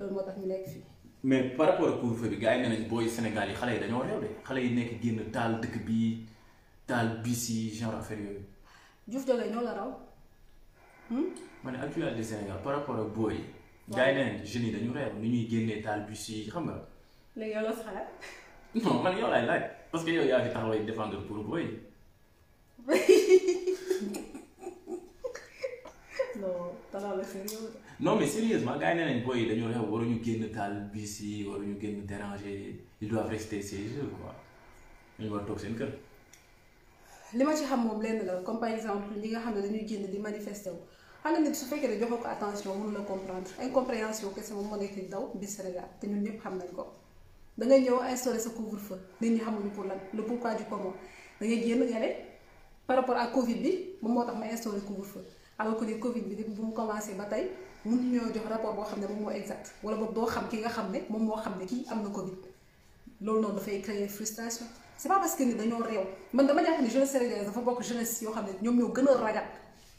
loolu moo tax ñu nekk fii. mais par rapport ak couvre-feu bi gars yi nee nañ booy Sénégal yi xale yi dañoo réew de xale yi nekk génn taal dëkk bi taal bis yi genre affaire yooyu. Diouf Diagne ñoo la raw. ma ne actualité Sénégal par rapport ak booy yi. gars yi nee nañ jeunes yi dañu réew ni ñuy génnee taal bis yi xam nga. léegi yow la sa xalaat. non man yow laay laaj parce que yow yaa fi taxaway défendre pour booy yi. non talaa la sérieux. non mais sérieusement gars yi nee nañ booy yi dañoo réew waruñu génn taal bis yi waruñu génn déranger ils doivent rester chez eux quoi ñu war a toog seen kër. li ma ci xam moom lenn la comme par exemple ñi nga xam ne dañuy génn di manifester wu xam nga nit su fekkee ne joxoo ko attention mënu la comprendre incompréhension kese moom moo nekk di daw biir Sénégal te ñun ñëpp xam nañ ko da ngay ñëw instaurer sa couvre-feu nit ñi xamuñu pour lan le pourquoi du comment da ngay génn nga ne par rapport à Covid bi moom moo tax ma instaurer couvre-feu alors que ni Covid bi depuis bu mu commencé ba tey mënuñu ñoo jox rapport boo xam ne moom moo exact wala boog doo xam ki nga xam ne moom moo xam ne kii am na Covid loolu noonu dafay créer frustration. c'est pas parce que ni dañoo réew man dama jàpp ni jeunesse sénégalaise dafa bokk jeunesse yoo xam ne ñoom ñoo gën a ragal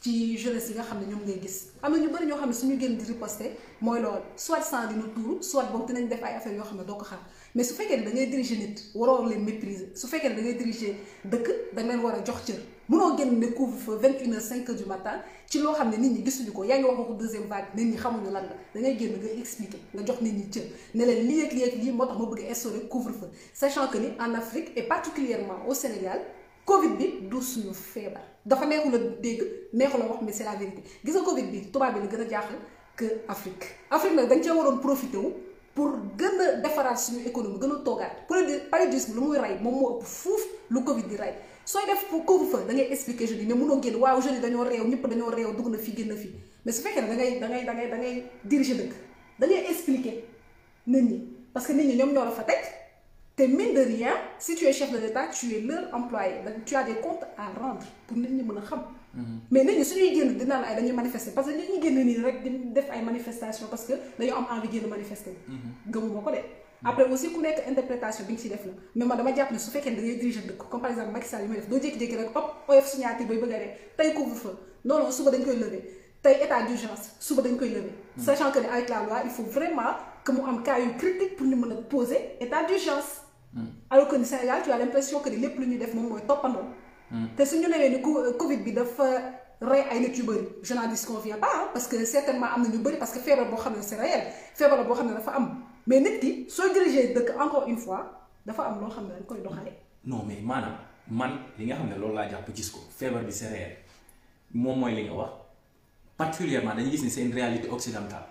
ci jeunesse yi nga xam ne ñoom ngay gis am na ñu bëri ñoo xam ne suñu génn di riposter mooy loolu soit sang dina tuuru soit boog dinañ def ay affaires yoo xam ne doo ko xam mais su fekkee ne da ngay diriger nit waroo leen mépriser su fekkee ne da ngay diriger dëkk da nga leen war a jox cër mënoo génn ne couvre-feu 21h 5h du matin ci loo xam ne nit ñi gisuñu ko yaa ngi wax ko deuxième vague nit ñi xamuñu lan la da ngay génn nga expliquer nga jox nit ñi cër ne leen lii ak lii ak lii moo tax ma bëgg instaurer couvre-feu sachant que ni en Afrique et particulièrement au Sénégal Covid bi du suñu feebar dafa neexul a dégg neexul a wax mais c'est la vérité gis nga Covid bi tubaab bi la gën a jaaxal que Afrique Afrique nag dañ cee waroon profité wu pour gën a defaraat suñu économie gën a toogaat paludisme lu muy rey moom moo ëpp fuuf lu Covid di rey sooy def pour couvre-feu da ngay expliquer jeunes yi ne mënoo génn waaw jeunes yi dañoo réew ñëpp dañoo réew dugg na fii génn fii mais su fekkee ne da ngay diriger dëkk da ngay expliquer nit ñi parce que nit ñi ñoom ñoo la fa teg te mine de rien si tu es chef de l'État tu es leur employé donc tu as des comptes à rendre pour nit ñi mën a xam. mais nit ñi suñuy génn di naan ay dañuy manifester parce que nit ñi génn nii rek di def ay manifestations parce que dañoo am envie génn manifester. gëmuma ko de. après aussi ku nekk interprétation bi nga ci def la mais man dama jàpp ne su fekkee ne da ngay diriger dëkk comme par exemple Macky Sall yi may def doo jékki-jékki rek hop oyof signature bay bëgg a dee tey couvre-feu non non suba dañ koy lever tey état d'urgence suba dañ koy lever. sachant que ne avec la loi il faut vraiment que mu am cas yu critique pour ñu mën a poser état d'urgence. alors que ni Sénégal tu as l'impression que ni lépp lu ñuy def moom mooy toppandoo. te suñu newee ni Covid bi dafa rey ay nit yu bëri je n'en disconviens pas parce que certainement am na ñu bëri parce que feebar boo xam ne c'est réel feebar la boo xam ne dafa am mais nit ki soo diriger dëkk encore une fois dafa am loo xam ne dañ koy doxalee. non mais maanaam man li nga xam ne loolu laa jàpp gis ko feebar bi c'est réel moom mooy li nga wax particulièrement dañuy gis ni c'est une réalité occidentale.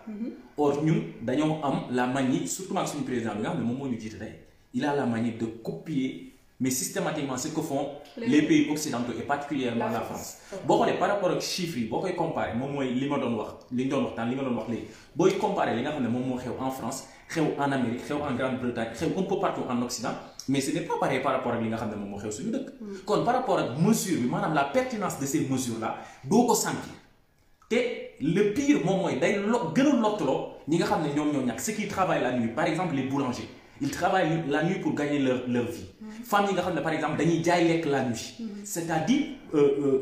or ñun dañoo am la manie surtout ak suñu président bi nga xam ne moom moo ñu jiite tey il a la manie de copier. mais systématiquement ce que font les pays occidentaux et particulièrement la France boo xoolee par rapport ak chiffres yi boo koy comparer moom mooy li ma doon wax li ñu doon waxtaan li nga doon wax léegi booy comparer li nga xam ne moom moo xew en France xew en Amérique xew en Grande-Bretagne xew un peu partout en Occident mais ce n'est pas pareil par rapport ak li nga xam ne moom moo xew suñu dëkk kon par rapport ak mesure bi maanaam la pertinence de ces mesures là doo ko sentir te le pire moom mooy day gën a lottuloo ñi nga xam ne ñoom ñoo ñàkk ceux qui travaillent la nuit par exemple les boulangers ils travaillent la nuit pour gagner leur vie femmes yi nga xam ne par exemple dañuy jaay lekk la nuit c'est-à-dire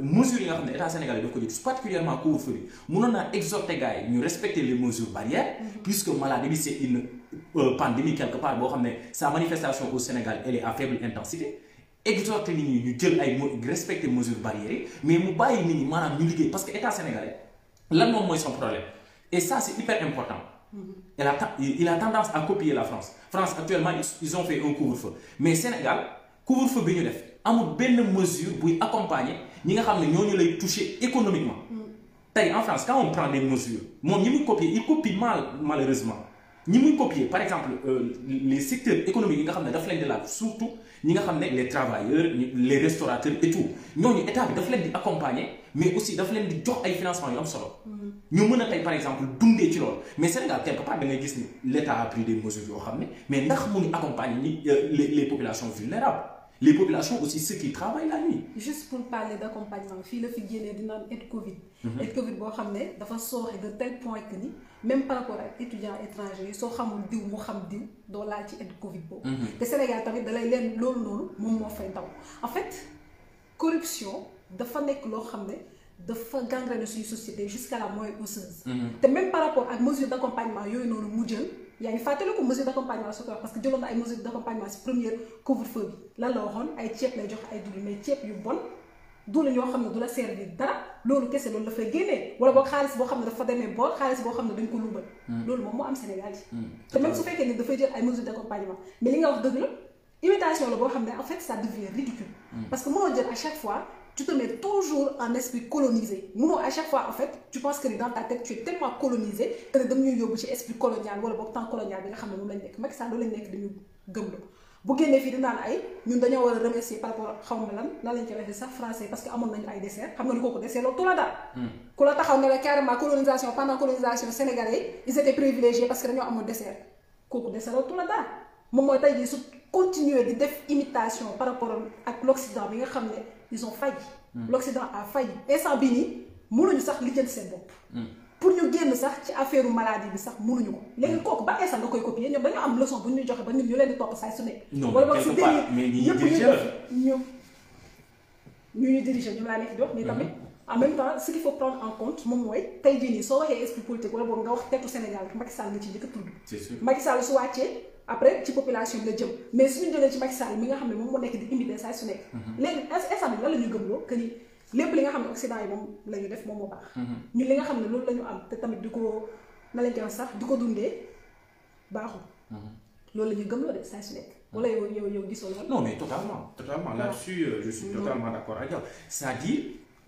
mesures yi nga xam ne état sénégalais daf ko jël particulièrement couvre-feu bi mënoon naa exhorter gars yi ñu respecter les mesures barrières puisque maladie bi c'est une pandémie quelque part boo xam ne sa manifestation au Sénégal elle est à faible intensité exhorter nit ñi ñu jël ay respecter mesures barrières yi mais mu bàyyi nit ñi maanaam ñu liggéey parce que état sénégalais lan moom mooy son problème et ça c'est hyper important il a tendance à copier la France. France actuellement ils ont fait un couvre-feu mais Sénégal couvre-feu bi ñu def amul benn mesure buy accompagner ñi nga xam ne ñooñu lay toucher économiquement. tey en France quand on prend des mesures moom ñi muy copier il copie malheureusement ñi muy copier par exemple les secteurs économiques yi nga xam ne daf leen di laal surtout ñi nga xam ne les travailleurs les restaurateurs et tout ñooñu état bi daf leen di accompagner mais aussi daf leen di jox ay financements yu am solo. ñu mën a tey par exemple dundee ci loolu mais Sénégal quelque part da ngay gis ni l'État a pris des mesures yoo xam ne mais ndax mu ngi accompagner ni les populations vulnérables les populations aussi ceux qui travaillent la nuit. juste pour parler d'accompagnement fii la fi génnee di naan aide Covid. aide Covid boo xam ne dafa sooxe de tel point que ni même par rapport ak étudiants étrangers yi soo xamul diw mu xam diw doo laal ci aide Covid boobu. te Sénégal tamit da lay leen loolu noonu moom moo fay daw en fait corruption dafa nekk loo xam ne dafa gangréner suñu société jusqu'à la moelle osseuse. te même par rapport ak mesure d'accompagnement yooyu noonu mu jël yaa ngi fàttali ko mesure d'accompagnement su ko wax parce que jëloon na ay mesures d'accompagnement si première couvre-feu bi lan la waxoon ay ceeb lay jox ay dund mais ceeb yu bon dund yoo xam ne du la servir dara loolu kese loolu dafay génnee wala boog xaalis boo xam ne dafa demee boor xaalis boo xam ne dañ ko luubal. loolu moom moo am Sénégal yi. te même su fekkee ne dafay jël ay mesures d'accompagnement mais li nga wax dëgg la imitation la boo xam ne en fait ça devient ridicule. parce que moo jël à chaque fois. Tu te mets toujours en esprit colonisé. Nous, à chaque fois, en fait, tu penses que dans ta tête, tu es tellement colonisé que tu es esprit colonial ou le temps colonial. Tu sais que Macky Sall loolu lañ nekk dañu gëmloo bu génnee fii di naan ay ñun dañoo war a remercier par rapport xaw ma lan lañ koy waxee sax français parce que amoon nañu ay dessert xam nga ni kooku dessert loolu tout la daal. ku la taxaw ne la carrément colonisation pendant colonisation sénégalais ils étaient privilégiés parce que dañoo amoon dessert kooku dessert loolu tout la daal moom mooy tey jii su continuer di def imitation par rapport ak l'Occident bi nga xam ne ils ont failli. L'Occident a failli instant bii nii mënuñu sax lijjanti seen bopp. pour ñu génn sax ci affaire maladie bi sax mënuñu ko léegi kooku ba instant nga koy copier ñoom dañoo am leçon bu ñuy joxe ba ñun ñu leen di topp saa su nekk. wala boog si ñu diriger ñoom laa nekk di wax mais tamit en même temps ce qu'il faut prendre en compte moom mooy tey jii nii soo waxee esprit politique wala boog nga wax tetu Sénégal Macky Sall nga ci njëkk a tudd. c'est sûr Macky Sall su wàccee après ci population bi la jëm mais suñu jëlee ci Macky Sall mi nga xam ne moom moo nekk di imiter saa su nekk. léegi instant bi lan la ñu gëmloo que ni lépp li nga xam ne Occident yi moom la ñu def moom moo baax. ñun li nga xam ne loolu la ñu am te tamit di ko na lañ koy wax sax di ko dundee baaxul. loolu la ñu gëmloo de saa su nekk. wala yow gisoo loolu. non mais totalement là-dessus je suis totalement d'accord ak yow c'est-à-dire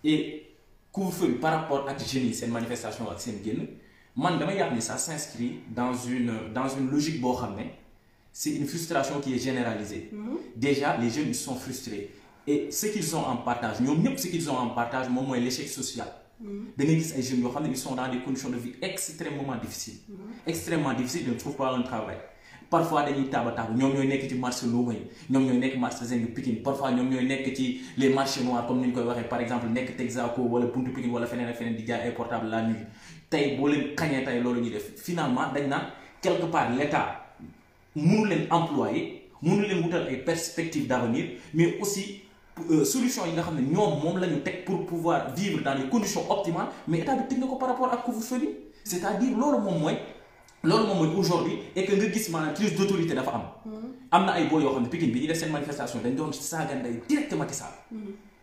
et couvre-feu bi par rapport ak jeunes yi seen manifestation ak seen génn man damay yàq ni ça s'inscrit dans une logique boo xam ne c'est une frustration qui est généralisée. Déjà les jeunes ils sont frustrés et ce qu'ils ont en partage ñoom ñëpp ce qu'ils ont en partage moom mooy l'échec social. da ngay gis ay jeunes yoo xam ne ils sont dans des conditions de vie extrêmement difficiles. extrêmement difficiles ils ne trouvent pas un travail. parfois dañuy taaba ñoom ñooy nekk ci marché Louga yi ñoom ñooy nekk marché Zeng Pikine parfois ñoom ñooy nekk ci les marchés noirs comme ni ñu koy waxee par exemple nekk Texaco wala buntu Pikine wala feneen ak feneen di jaay ay portable la nuit tey boo leen xañee tey loolu ñuy def finalement dañ naan quelque part l'État mënu leen employer mënu leen wutal ay perspectives d'avenir mais aussi solution yi nga xam ne ñoom moom la ñu teg pour pouvoir vivre dans des conditions optimales mais état bi teg na ko par rapport ak couvre-feu bi c'est-à-dire loolu moom mooy aujourd'hui et que nga gis maanaam crise d'autorité dafa am na ay boo yoo xam ne Pikine bi ñu def seen manifestation dañ doon saaga ndey direct Macky Sall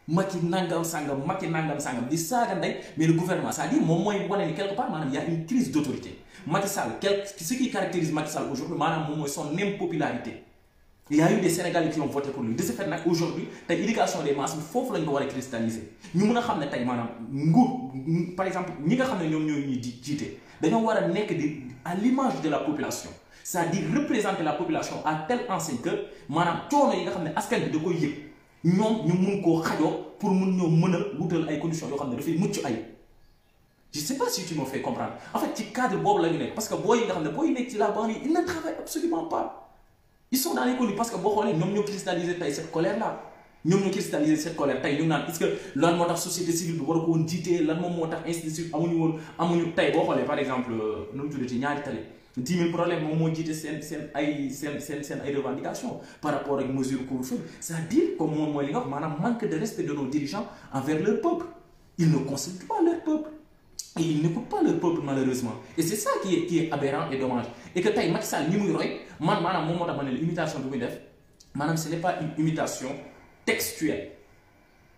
Macky nangam sangam di saaga ndey mais le gouvernement c'est-à-dire moom mooy wane ni quelque part maanaam y a une crise d'autorité Macky Sall ce qui caractérise Macky Sall aujourd'hui maanaam moom mooy son impopularité il y a eu des Sénégalais qui ont voté pour lui de ce fait nag aujourd'hui tey éducation des masses bi foofu lañ ko war a cristalliser ñu mën a xam ne tey maanaam nguur par exemple ñi nga xam ne ñoom ñoo ñuy jiite dañoo war a nekk di à l'image de la population c'est-à-dire représenter la population à telle enseigne que maanaam coono yi nga xam ne askan bi da koy yëg ñoom ñu mun koo xajoo pour mun ñoo mën a wutal ay conditions yoo xam ne dafay mucc ay je sais pas si tu me fais comprendre en fait ci cadre boobu la ñu nekk parce que booy yi nga xam ne booy yi nekk ci la banlieue ils ne travaillent absolument pas ils sont dans les conditions parce que boo xoolee ñoom ñoo cristalliser tey cette colère là ñoom ñoo cristalliser cette colère tey ñu naan est-ce que lan moo tax société civile bi war ko woon jiite lan moom moo tax ainsi de suite amuñu tey boo xoolee par exemple nu mu tuddati ñaari tali 10 000 problèmes moom moo jiite seen ay revendications par rapport ak mesure couvre-feu c'est-à-dire comme moom mooy li nga wax maanaam manque de respect de nos dirigeants envers leur peuple ils ne consultent pas leur peuple et ils n'écoutent pas leur peuple malheureusement et c'est ça qui est aberrant et dommage et que tey Macky Sall ñi muy roy maanaam moom moo tax ma ne la imitation bi muy def maanaam ce n'est pas une imitation textuelle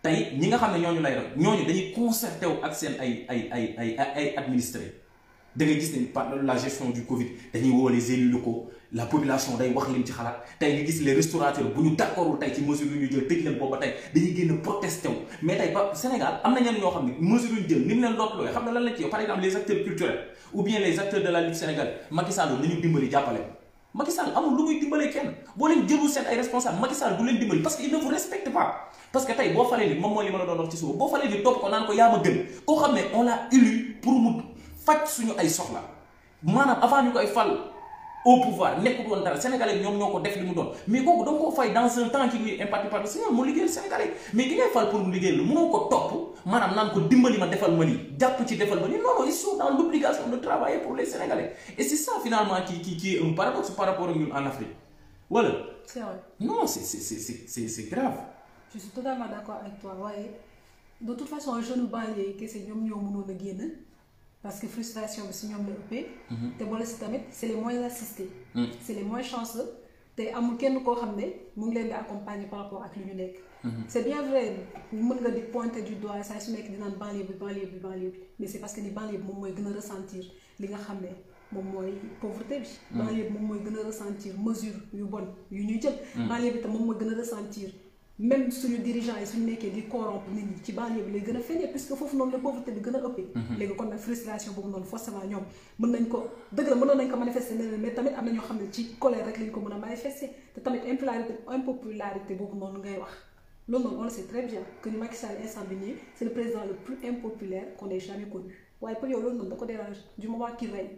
tey ñi nga xam ne ñooñu lay roy ñooñu dañuy concerté wu ak seen ay administrés da ngay gis ne par la gestion du Covid dañuy woo les élus locaux la population day wax leen ci xalaat tey nga gis les restaurateurs bu ñu d'accordul tey ci mesure yu ñu jël tëj leen booba tey dañuy génn protesté wu mais tey ba Sénégal am na ñenn ñoo xam ne mesure yu ñu jël ni mu leen lootlooyee xam na lan lañ ci yow par exemple les acteurs culturels ou bien les acteurs de la lutte sénégalaise Macky Sall nañu dimbali jàppale Macky Sall amul lu muy dimbalee kenn boo leen jëlul seen ay responsable Macky Sall du leen dimbali parce que il ne vous respecte pas parce que tey boo falee ni moom mooy li ma la doon wax ci suba boo falee ni topp ko naan ko yaa ma gën koo xam ne on l'a élu pour mu faj suñu ay soxla maanaam avant ñu koy fal au pouvoir nekkul woon dara sénégalais ñoom ñoo ko def li mu doon mais kooku da nga koo fay dans un temps qui lui est imparti par le Seigneur mu liggéeyal sénégalais mais ki ngay fal pour mu liggéeyal la mënoo ko topp maanaam naan ko dimbali ma defal ma lii jàpp ci defal ma lii non ils sont dans l'obligation de travailler pour les sénégalais et c'est ça finalement qui est un paradoxe par rapport ak ñun en Afrique voilà. c'est vrai non c'est grave. je suis totalement d'accord avec toi waaye de toute façon jeune banlieue yi kese ñoom ñoo mënoon a génn parce que frustration bi si ñoom la ëppee. te boole si tamit c' est les moins assistés. c' est les moins chanceux te amul kenn koo xam ne mu ngi leen di accompagner par rapport ak li ñu nekk. c' est bien vrai mën nga di pointer du doigt saa su nekk di naan banlieue bi mais c' est parce que ni banlieue bi moom mooy gën a ressentir li nga xam ne moom mooy pauvreté bi. banlieue bi moom mooy gën a ressentir mesure yu bon yu ñuy jël. banlieue bi tam moom mooy gën a ressentir. même suñu dirigeants yi suñu nekkee di corrompre nit ñi ci banlieue bi lay gën a feeñee puisque foofu noonu la pauvreté bi gën a ëppee. léegi kon nag frustration boobu noonu forcément ñoom mën nañ ko dëgg la mënoon nañ ko manifester leneen mais tamit am na ñoo xam ne ci colère rek lañ ko mën a manifester te tamit impopularité boobu noonu ngay wax loolu noonu on le sait très bien que ni Macky Sall instant bi nii c' est le président le plus impopulaire qu'on ait jamais connu waaye pour yow loolu noonu da ko dérange du moment qu'il règne.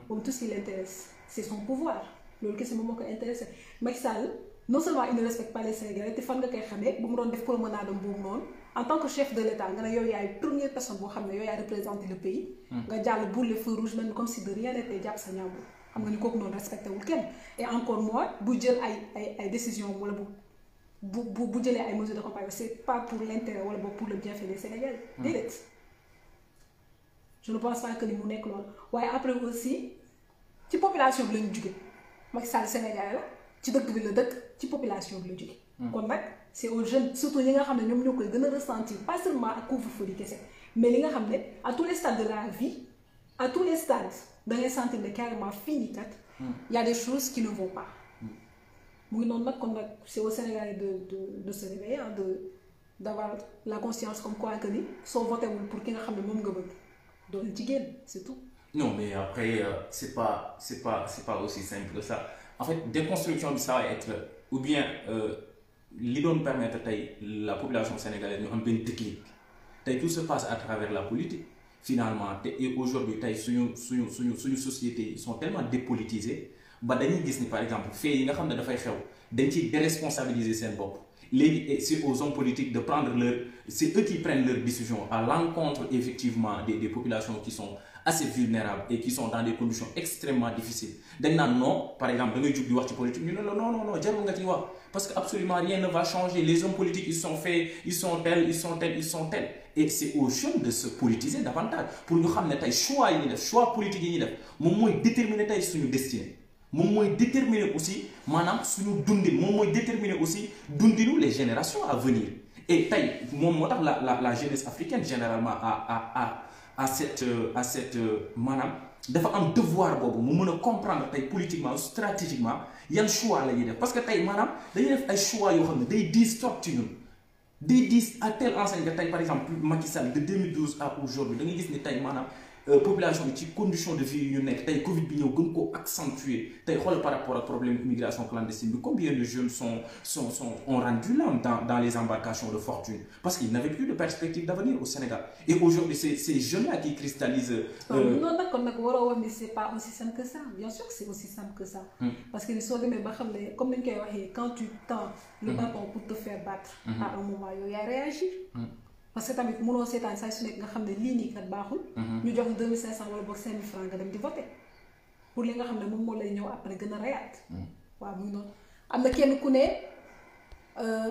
moom tout ce qui l'intéresse c' est son pouvoir loolu kese moom moo ko intéressé Macky Sall non seulement il ne respecte pas les Sénégalais te fan nga koy xamee bu mu doon def promenade boobu noonu en tant que chef de l' état nga ne yow yaay première personne boo xam ne yow yaay représenté le pays. nga jàll boule feu rouge mel comme si de rien n'était jàpp sa ñaambur xam nga ni kooku noonu respecté wul kenn et encore moins bu jël ay décision wala bu jëlee ay mesures de compagnie c' est pas pour l' intérêt wala boog pour le bienfait des Sénégalais. déedéet je ne pense pas que ni mu nekk loolu waaye après aussi ci population bi la ñu jugee Macky Sall Sénégalais la. ci dëkk bi la dëkk ci population bi la jóge kon nag c' est aux jeunes surtout ñi nga xam ne ñoom ñoo koy gën a ressentir pas seulement ak couvre-feu bi kese mais li nga xam ne à tous les stades de la vie à tous les stades da ngay sentir ne carrément fii nii kat y a des choses qui ne vont pas mu ngi noonu nag kon nag c' est au Sénégalais de se réveiller d' avoir la conscience comme quoi que ni soo voté wul pour ki nga xam ne moom nga bëgg doo leen ci génn c' est tout. non mais après c'est pas aussi simple que ça. En fait, déconstruction bi ça va être ou bien li doon permettre tey la population sénégalaise ñu am benn déclic tey tout se passe à travers la politique finalement te et aujourd'hui tey suñu société ils sont tellement dépolitisés ba dañuy gis ni par exemple fait yi nga xam ne dafay xew dañ ciy déresponsabiliser seen bopp léegi c'est aux hommes politiques de prendre c'est eux qui prennent leurs décisions à l'encontre effectivement des populations qui sont assez vulnérables et qui sont dans des conditions extrêmement difficiles dañ naan non par exemple da ngay jug di wax ci politique ñu ne la non jarul nga ci wax parce que absolument rien ne va changer les hommes politiques ils sont tels et c'est aux jeunes de se politiser davantage pour ñu xam ne tey choix yi ñuy def choix politique yi ñuy def moom mooy déterminer tey suñu destinée moom mooy déterminer aussi maanaam suñu dundin moom mooy déterminer aussi dundinu les générations à venir et tey moom moo tax la jeunesse africaine généralement à cette maanaam dafa am devoir boobu mu mën a comprendre tey politiquement stratégiquement yan choix la ñuy def parce que tey maanaam dañuy def ay choix yoo xam ne day diis trop ci ñun day diis à telle enseigne que tey par exemple Macky Sall de 2012 à aujourd'hui da ngay gis ni tey maanaam population bi ci condition de vie yi ñu nekk tey Covid bi ñëw gën koo accentuer tey xool par rapport ak problème immigration clandestine bi combien de jeunes ont rendu l'âme dans les embarcations de fortune parce qu'ils n'avaient plus de perspective d'avenir au Sénégal et aujourd'hui c'est ces jeunes-là qui cristallisent. non nag kon nag waroo wax ni c'est pas aussi simple que ça bien sûr que c'est aussi simple que ça. parce que soo demee ba xam ne comme ni ñu koy waxee quand tu tends le bâton pour te faire battre. à un moment yow yaay réagir. parce que tamit mënoo seetaan saa su nekk nga xam ne lii nii kat baaxul. ñu jox 2500 wala boog 5000 francs nga dem di voter pour li nga xam ne moom moo lay ñëw après gën a reyaat. waaw muy noonu am na kenn ku ne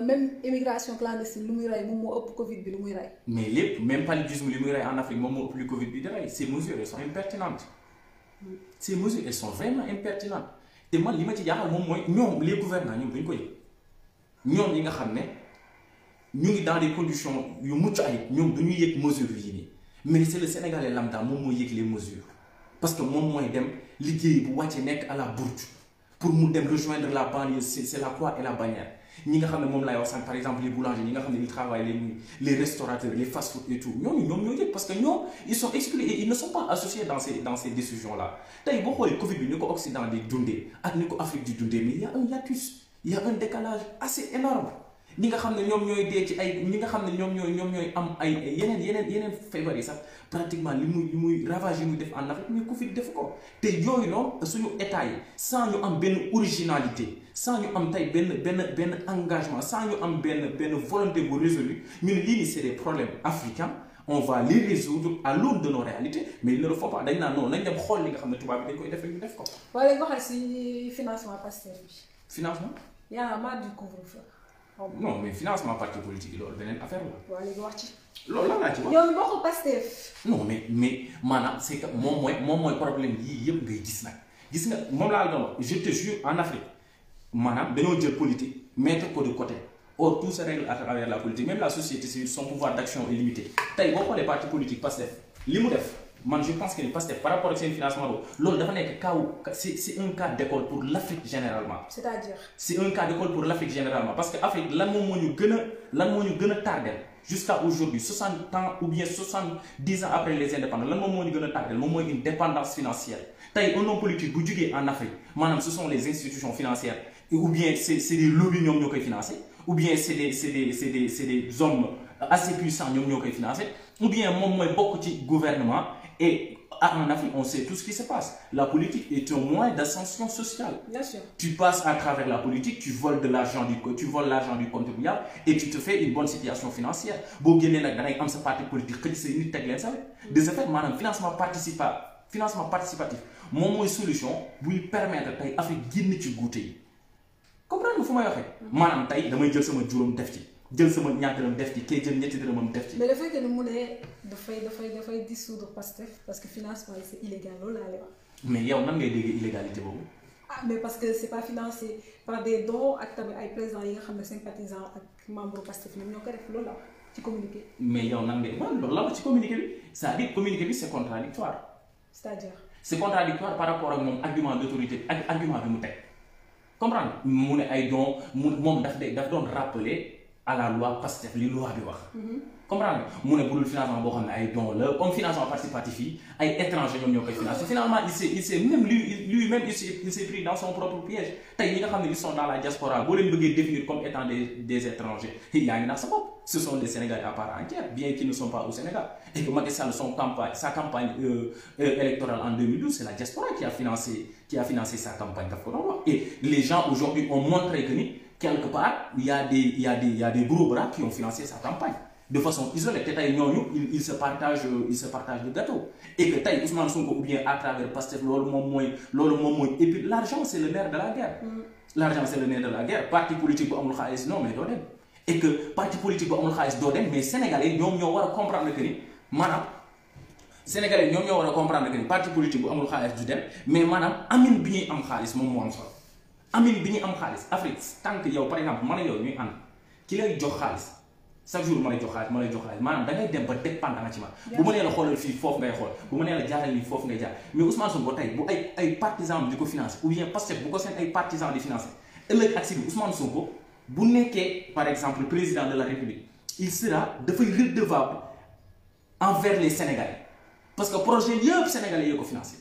même immigration clandestine lu muy rey moom moo ëpp Covid bi lu muy rey. mais lépp même paludisme li muy rey en Afrique moom moo ëpp lu Covid bi di rey ces mesures elles sont impertinentes. ces mesures elles sont vraiment impertinentes te man li ma ci jaaxal moom mooy ñoom les gouvernants ñoom dañu ko yëg ñoom yi nga xam ne. ñu ngi dans des conditions yu mucc ayib ñoom dañuy yëg mesures yi nii mais c'est le Sénégalais lambda moom mooy yëg les mesures parce que moom mooy dem liggéey bu wàcce nekk à la bourge pour mu dem rejoindre la banlieue c'est la croix et la bannière ñi nga xam ne moom laay wax sànq par exemple les boulangers ñi nga xam ne ils travaillent les restaurateurs les fast-food et tout ñoom ñoo yëg parce que ñoom ils sont exclus et ils ne sont pas associés dans ces décisions là tey boo xoolee Covid bi ni ko Occident di dundee ak ni ko Afrique di dundee mais il y a un décalage assez énorme ñi nga xam ne ñoom ñooy dee ci ay ñi nga xam ne ñoom ñooy am ay yeneen feebar yi sax pratiquement li muy ravage yi muy def en Afrique mais Covid def ko te yooyu noonu suñu état yi sans ñu am benn originalité sans ñu am tey benn engagement sans ñu am benn volonté bu résolue ñu ne lii nii c'est des problèmes africains on va les résoudre à l'aune de nos réalités mais il ne le faut pas dañ naan noonu nañ dem xool li nga xam ne tubaab bi dañ koy def rek ñu def ko. wala nga waxee si financement Pastef bi. financement. yaa marre du couvre-feu. non mais financement parti politique yi loolu beneen affaire la. waaw léegi wax ci. loolu lan laa ci wax. yow boo ko Pastef. non mais maanaam c'est que moom mooy problème yii yëpp ngay gis nag gis nga moom laa la doon wax je te jure en Afrique maanaam dañoo jël politique mettre ko de côté or tout se règle à travers la politique même la société civile son pouvoir d'action est limité tey boo xoolee parti politique Pastef li mu def man je pense que ni Pastef par rapport ak seen financement boobu loolu dafa nekk cas c'est un cas d'école pour l'Afrique généralement. c'est-à-dire. c'est un cas d'école pour l'Afrique généralement parce que Afrique lan moo ñu gën a tardé jusqu'à aujourd'hui 60 ans ou bien 70 ans après les indépendances lan moom moo ñu gën a tardé moom mooy une dépendance financière tey un homme politique bu jugee en Afrique maanaam ce sont les institutions financières ou bien c'est des lobbies ñoom ñoo koy financer ou bien c'est des hommes assez puissants ñoom ñoo koy financer ou bien moom mooy bokk ci gouvernement et en Afrique on sait tout ce qui se passe la politique est un moyen d'ascension sociale. Bien sûr. Tu passes à travers la politique tu voles l'argent du contribuable et tu te fais une bonne situation financière boo génnee nag da ngay am sa parti politique xëcc sa nit teg leen sa de ce fait maanaam financement participatif moom mooy solution buy permettre tey Afrique génn ci guute yi comprendre nga fu may waxee. maanaam tey damay jël sama juróom def ci jël sama ñaar dërëm def ci kay jël ñetti dërëmam def ci. mais le fait que mu ne dafay dissoudre Pastef parce que financement yi c'est illégal loolu laa lay wax. mais yow nan ngay déggee illégalité boobu. ah mais parce que c'est pas financé par des dons ak tamit ay présidents yi nga xam ne sympathisants ak membres Pastef ñoom ñoo ko def loolu la wax ci communiqué. mais yow nan ngay waaw loolu la wax ci communiqué bi c'est-à-dire communiqué bi c'est contradictoire. c'est-à-dire. c'est contradictoire par rapport ak moom argument d'autorité ak argument bi mu teg comprendre mu ne ay dons moom daf doon rappeler à la loi Pastef li loi bi wax. comprendre mu ne bu dul financement boo xam ne ay dons la comme financement participatif yi ay étrangers ñoom ñoo koy financer finalement il s'est même lui-même il s'est pris dans son propre piège tey ñi nga xam ne ils sont dans la diaspora boo leen bëggee définir comme étant des étrangers yaa ngi naan sa bopp ce sont des Sénégalais à part entière bien qu'ils ne sont pas au Sénégal et que Macky Sall sa campagne électorale en 2012 c'est la diaspora qui a financé sa campagne daf ko doon wax et les gens aujourd'hui ont montré que ni quelque part il y a des gros bras qui ont financé sa campagne de façon isolée te tey ñooñu ils se partagent le gâteau et que tey Ousmane Sonko ou bien à travers Pastef loolu moom mooy et puis l'argent c'est le nerf de la guerre. L'argent c'est le nerf de la guerre parti politique bu amul xaalis non mais doo dem et que parti politique bu amul xaalis doo dem mais sénégalais ñoom ñoo war a comprendre que ni maanaam sénégalais ñoom ñoo war a comprendre que ni parti politique bu amul xaalis du dem mais maanaam amin bi ñuy am xaalis moom moo am solo amin bi ñuy am xaalis Afrique tant que yow par exemple man a yow ñuy ànd ki lay jox xaalis chaque jour ma lay jox xaalis maanaam da ngay dem ba dépendre nga ci man bu ma nee la xoolal fii foofu ngay xool bu ma nee la jaaral lii foofu ngay jaar mais Ousmane Sonko tey bu ay partisans di ko financer ou bien Pastef bu ko seen ay partisans di financer ëllëg ak si bi Ousmane Sonko bu nekkee par exemple président de la République il sera dafay redevable envers les Sénégalais parce que projet yëpp Sénégalais yoo ko financer.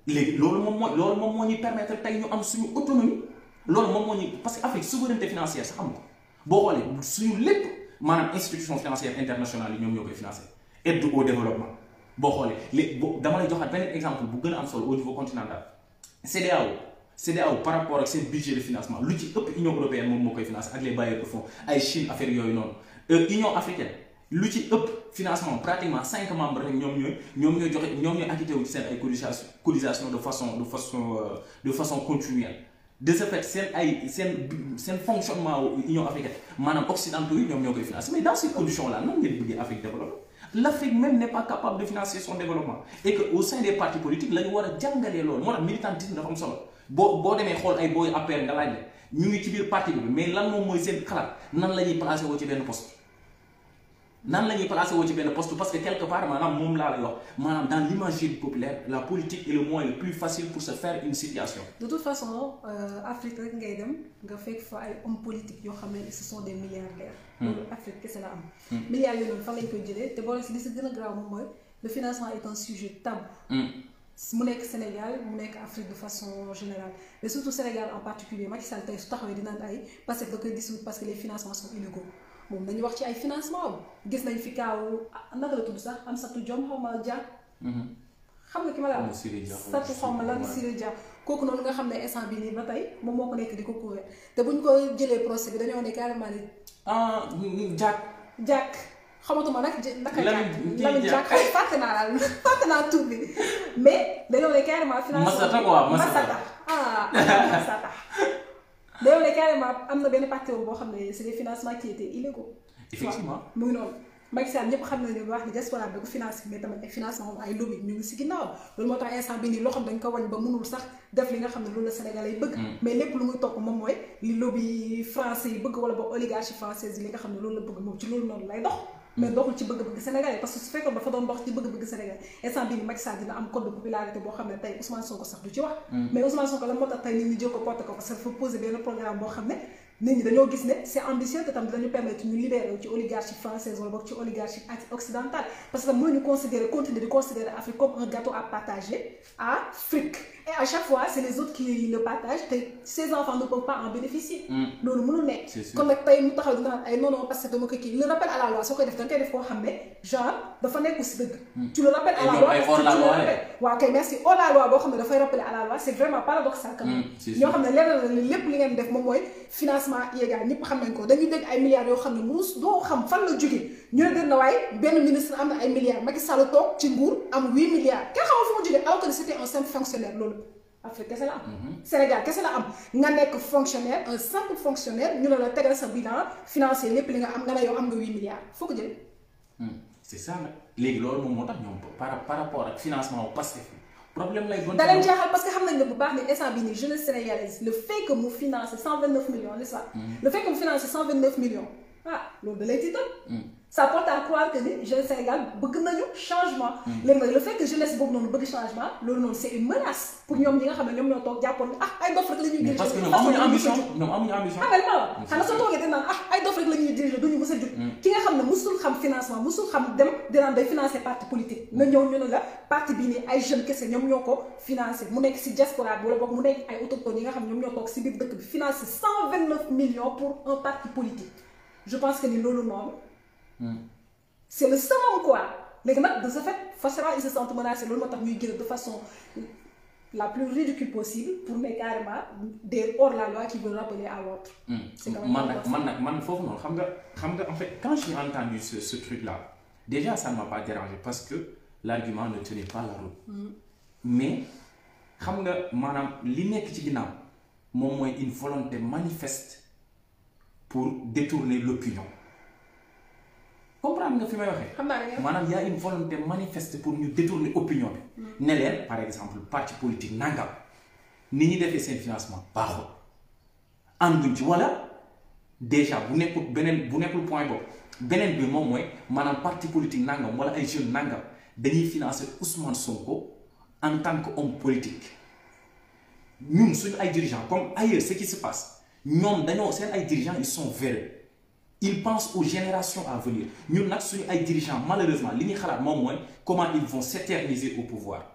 léegi loolu moom moo ñuy permettre tey ñu am suñu autonomie loolu moom moo ñuy parce que Afrique souveraineté financière sax am ko boo xoolee suñu lépp maanaam institution financière internationale yi ñoom ñoo koy financer aide au développement boo xoolee léegi dama lay joxaat beneen exemple bu gën a am solo au niveau continental CEDEAO par rapport ak seen budget de financement lu ci ëpp Union européenne moom moo koy financer ak les bailleurs de fonds ay Chine affaire yooyu noonu Union africaine lu ci ëpp financement pratiquement 5 membres rek ñoom ñooy acquitté wu ci seen ay cotisation de façon continuelle de ce fait seen fonctionnement Union africaine maanaam occidentaux yi ñoom ñoo koy financer mais dans ces conditions là nan ngeen bëggee Afrique développée l'Afrique même n'est pas capable de financer son développement et que au sein des partis politiques la ñu war a jàngalee loolu moo tax militantisme dafa am solo boo demee xool ay booy APR nga laaj la ñu ngi ci biir parti bi mais lan moom mooy seen xalaat nan la ñuy placé woo ci benn poste parce que quelque part maanaam moom laa lay wax maanaam dans l'imagerie populaire la politique est le moyen le plus facile pour se faire une situation. de toute façon Afrique rek ngay dem nga fekk fa ay hommes politiques yoo xam ne ce sont des milliardaires. loolu Afrique kese la am. milliards yooyu noonu fan lañ koy jëlee te boole si li si gën a grave moom mooy le financement est un sujet tabou. mu nekk Sénégal mu nekk Afrique de façon générale mais surtout Sénégal en particulier Macky Sall tey su taxawee dinaan ay parce que da koy dissoudre parce que les financements sont illégaux. moom dañuy wax ci ay financement gis nañ fi kaaw naka la tudd sax am satu jom xaw ma Dia. xam nga ki ma la am satu xaw ma lan Siré Dia kooku noonu nga xam ne instant bi nii ba tey moom moo ko nekk di ko couvrir te buñ ko jëlee procès bi dañoo ne carrément ni Diak xamatuma nag naka Lamine Diak fàtte naa tur bi mais dañoo ne carrément financement Masata D'ailleurs les carrément am na benn partie boo xam ne c'est des financements qui étaient illégaux. effectivement mu ngi noonu. Macky Sall ñëpp xam nañu bu baax ni diaspora bi ko financé mais tamit ay financement moom ay lobby ñu ngi si ginnaaw loolu moo tax instant bi nii loo xam dañ ko wañ ba mënul sax def li nga xam ne loolu la Sénégalais yi bëgg. mais lépp lu muy topp moom mooy li lobby français yi bëgg wala ba oligarchie française yi li nga xam ne loolu la bëgg moom ci loolu noonu lay dox. mais doxul ci bëgg-bëgg Sénégalais parce que su fekkoon dafa doon dox ci bëgg-bëgg Sénégalais instant bii nii Macky Sall dina am code de popularité boo xam ne tey Ousmane Sonko sax du ci wax. mais Ousmane Sonko la moo tax tey nit ñi jël ko porté ko parce que dafa posé benn programme boo xam ne nit ñi dañoo gis ne c'est ambitieux te tam dinañu permettre ñu libérer ci oligarchie française wala boog ci oligarchie occidentale parce que mënuñu considérer continuer de considérer Afrique comme un gâteau à partager à Afrique et à chaque fois c'est les autres qui le partagent te ces enfants ne peuvent pas en bénéficier. loolu mënul nekk. kon nag tey mu taxaw dina ay non non parce que dama ko kii le rappel à la loi soo koy def da nga koy def koo xam ne genre dafa nekk si dëgg. tu le rappelles à la loi parce que tu le rappelles. waaw kay merci hors la loi boo xam ne dafay rappeler à la loi c'est vraiment paradoxal quand même. ñoo xam ne leer na lépp li ngeen def moom mooy financement illégal ñëpp xam nañ ko dañuy dégg ay milliards yoo xam ne muus doo xam fan la jógee ñu ne den na waaye benn ministre am na ay milliards Macky Sall toog ci nguur am 8 milliards kenn xamul fu mu jógee alors que c'était un simple fonctionnaire loolu Afrique kese la am. Sénégal kese la am nga nekk fonctionnaire un simple fonctionnaire ñu ne la tegal sa bilan financier lépp li nga am nga ne yow am nga 8 milliards foo ko jëlee. c'est ça nag léegi loolu moom moo tax ñoom par rapport ak financement Pastef problème lay doon. da leen jaaxal parce que xam nañ ne bu baax ni instant bii nii jeunesse sénégalaise le fait que mu finance 129 millions n'est-ce pas. le fait que mu finance 129 millions loolu da lay tiital. ça porte à croire que ni jeunesse Sénégal bëgg nañu changement. léegi nag le fait que jeunesse boobu noonu bëgg changement loolu noonu c'est une menace pour ñoom ñi nga xam ne ñoom ñoo toog jàppoon ne ay dof rek la ñuy diriger. parce que ñoom amuñu ambition ñoom amuñu ambition. xanaa soo toogee di naan ay dof rek la ñuy diriger duñu mës a jug. ki nga xam ne musul xam financement musul xam dem dinaan day financer parti politique nga ñëw ñu ne la parti bii nii ay jeunes kese ñoom ñoo ko financer mu nekk si diaspora bi wala boog mu nekk ay autochtones yi nga xam ne ñoom ñoo toog si biir dëkk bi financer 129 millions pour un parti politique je pense que ni loolu noonu. c'est le summum quoi léegi nag de ce fait forcément ils se sentent menacés loolu moo tax ñuy génn de façon la plus ridicule possible pour ne carrément des hors la loi qui veulent rappeler à l'autre. man foofu noonu xam nga en fait quand j'ai entendu ce truc là déjà ça ne m'a pas dérangé parce que l'argument ne tenait pas la route. mais xam nga maanaam li nekk ci ginnaaw moom mooy une volonté manifeste pour détourner l'opinion. comprendre nga fi may waxee. xam naa maanaam y a une volonté manifeste pour ñu détourner opinion bi. ne leen par exemple parti politique nangam ni ñuy defee seen financement baaxul ànduñ ci wala déjà bu nekkul point boobu beneen bi moom mooy maanaam parti politique nangam wala ay jeunes nangam dañuy financer Ousmane Sonko en tant que homme politique ñun suñu ay dirigeants comme ailleurs ce qui se passe ñoom dañoo seen ay dirigeants ils sont véreux. Ils pensent aux générations à venir ñun nag suñu ay dirigeants malheureusement li ñuy xalaat moom mooy comment ils vont s'éterniser au pouvoir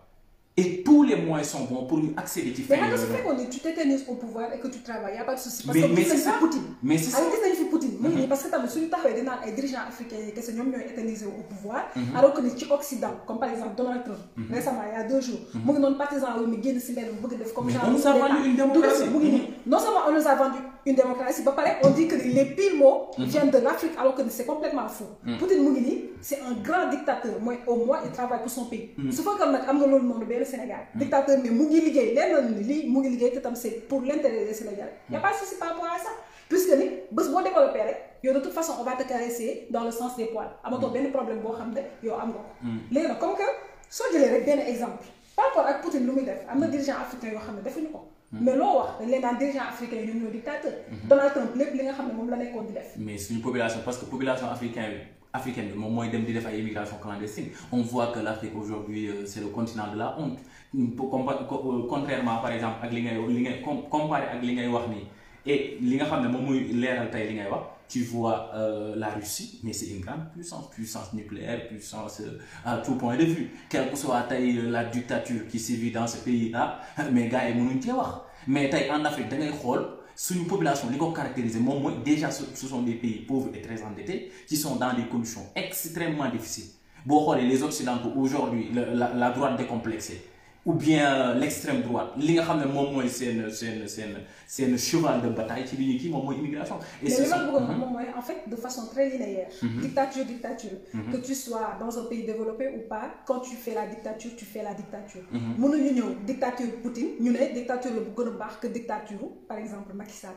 et tous les moyens sont bons pour ñu accéder ci. mais xam nga su fekkoon ne tu t'éternises au pouvoir et que tu travailles y a pas de souci. parce que gis nañu fi Poutine. mais c'est ça gis nañu fi Poutine. mu ngi nii parce que tamit suñu taxawee di naan ay dirigeants africains yi kese ñoom ñooy éterniser au pouvoir. alors que ni ci Occident comme par exemple Donald Trump. récemment il y a 2 jours. mu ngi noonu partisan wu mi génn si mbedd mu bëgg def comme genre. on nous a vendu une démocratie. mu ngi nii non seulement on nous a vendu une démocratie ba pare on dit que les pires mots viennent de l'Afrique alors que c'est complètement faux. Poutine mu ngi nii c'est un grand dictateur mooy au moins il travaille pour son pays. su fekkoon nag am nga loolu noonu benn Sénégal. dictateur mais mu ngi liggéey leer na ni lii mu ngi liggéey te tam c'est pour l'intérêt des Sénégalais. y a pas de souci par rapport à ça puisque ni bés boo développé rek yow de toute façon on va te caresser dans le sens des poils amatoo benn problème boo xam ne yow am nga ko. léegi nag comme que soo jëlee rek benn exemple par rapport ak Poutine lu muy def am na dirigeant africain yoo xam ne defuñu ko. mais loo wax dañ leen daan dirigeant africain yi ñoom ñoo dictateur. Donald Trump lépp li nga xam ne moom la nekkoon di def. mais suñu population parce que population africaine bi moom mooy dem di def ay immigration clandestine on voit que l'Afrique aujourd'hui c'est le continent de la honte contrairement par exemple ak li ngay comparé ak li ngay wax nii et li nga xam ne moom muy leeral tey li ngay wax tu vois la Russie mais c'est une grande puissance nucléaire puissance à tout point de vue quelle que soit tey la dictature qui sévit dans ce pays-là mais gars yi mënuñ cee wax mais tey en Afrique da ngay xool suñu population li ko caractériser moom mooy déjà ce sont des pays pauvres et très endettés qui sont dans des conditions extrêmement difficiles boo xoolee les occidentaux aujourd'hui la droite décomplexée ou bien l'extrême droite li nga xam ne moom mooy seen cheval de bataille ci li ñu kii moom mooy immigration. Et mais li ma bëggoon wax moom mooy en fait de façon très linéaire. Dictature. Que tu sois dans un pays développé ou pas, quand tu fais la dictature, tu fais la dictature. mënuñu ñëw dictature Poutine ñu ne dictature la bu gën a baax que dictature par exemple Macky Sall.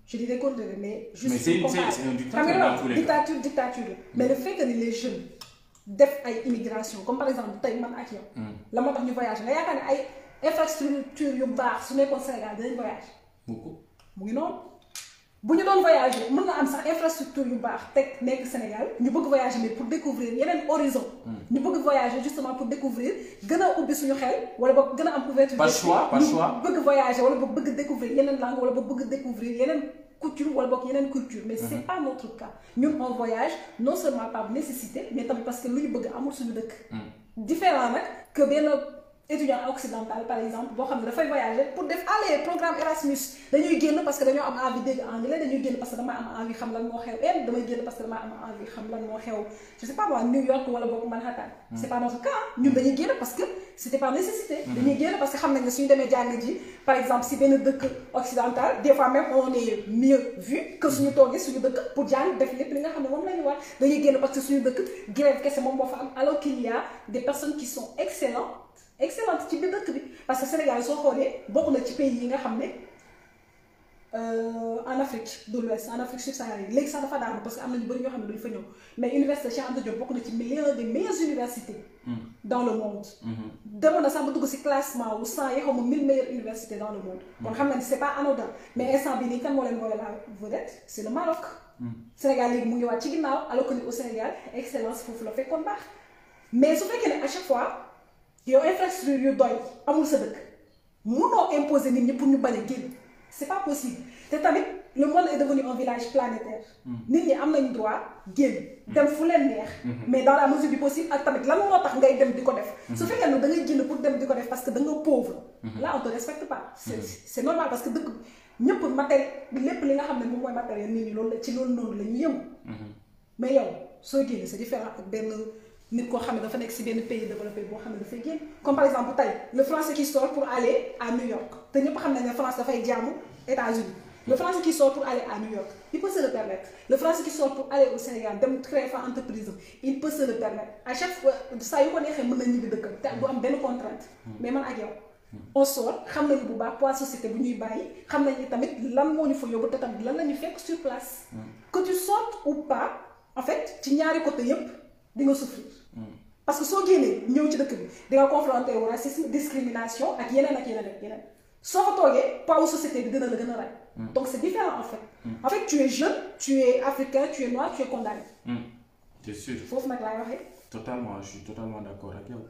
je dis des conneries mais juste. mais c'est un dictature dans tous les cas. dictature la mais le fait que les jeunes def ay immigration comme par exemple tey man ak yow. la moo tax ñu voyage nga yaakaar ne ay infrastructure yu baax su nekkoon Sénégal dinañ voyage. mu ngi noonu bu ñu doon voyager mën na am sax infrastructure yu baax teg nekk Sénégal ñu bëgg voyager mais pour découvrir yeneen horizon. ñu bëgg voyager justement pour découvrir gën a ubbi suñu xel wala boog gën a am couverture. pas choix bëgg voyager wala boog bëgg découvrir yeneen langue wala boog bëgg découvrir yeneen couture wala boog yeneen culture mais c'est pas notre cas ñun on voyage non seulement par nécessité mais tamit parce que lu ñu bëgg amul suñu dëkk. différent nag que benn étudiant occidental par exemple boo xam ne dafay voyager pour def programme Erasmus dañuy génn parce que dañoo am envie dégg anglais dañuy génn parce que dama am envie xam lan moo xew damay génn parce que dama am envie xam lan moo xew je sais pas moi New York wala boog Manhattan. c'est pas notre cas ñun dañuy génn parce que c'était par nécessité. dañuy génn parce que xam nañ ne suñu demee jàng ji par exemple si benn dëkk occidental des fois même on est mieux vu que suñu toogee suñu dëkk pour jàng def lépp li nga xam ne moom la ñu war dañuy génn parce que suñu dëkk grève kese moom moo fa am alors qu'il y a des personnes qui sont excellente ci biir dëkk bi parce que Sénégal soo xoolee bokk na ci pays yi nga xam ne en Afrique de l'Ouest en Afrique subsaharienne léegi sax dafa daanu parce que am na ñu bëri ñoo xam ne duñu fa ñëw mais université Cheikh Anta Diop bokk na ci l'une des meilleures universités dans le monde. demoon na sax ba dugg ci classement wu 100 yi xaw ma 1000 meilleures universités dans le monde. kon xam nga ni c'est pas anodin mais instant bii nii kan moo leen mooy la vedette c'est le Maroc. Sénégal léegi mu ngi waat ci ginnaaw alors que ni au Sénégal excellence foofu la fekkoon baax mais su fekkee ne à chaque fois. yow infrastructure yu doy amul sa dëkk mënoo imposer nit ñi pour ñu bañ a génn c'est pas possible te tamit le monde est devenu un village planétaire. nit ñi am nañ droit génn dem fu leen neex. mais dans la mesure du possible ak tamit lan moo tax ngay dem di ko def. su fekkee ne da ngay génn pour dem di ko def parce que da nga pauvre. là on te respecte pas. c'est normal parce que dëkk ñëpp matériel lépp li nga xam ne moom mooy matériel nit ñi loolu la ci loolu noonu la ñu yëngu. mais yow soo génn c'est différent ak benn. nit koo xam ne dafa nekk ci benn pays développé boo xam ne dafay génn comme par exemple tey le français qui sort pour aller à New York te ñëpp xam nañ ne France dafay jaamu États-Unis le français qui sort pour aller à New York il peut se le permettre le français qui sort pour aller au Sénégal dem créer fa entreprise il peut se le permettre à chaque fois saa yu ko neexee mën na ñibbi dëkkam te du am benn contrainte mais man ak yow on sort xam nañu bu baax poids société bu ñuy bàyyi xam nañu tamit lan moo ñu fa yóbbu te tamit lan la ñu fekk sur place que tu sortes ou pas en fait ci ñaari côté yépp di nga souffrir parce que soo génnee ñëw ci dëkk bi di nga confronté au racisme discrimination ak yeneen ak yeneen ak yeneen soo fa toogee poids société bi dina la gën a rey donc c'est différent en fait tu es jeune tu es africain tu es noir tu es condamné c'est sûr foofu nag laay waxee totalement je suis totalement d'accord ak yow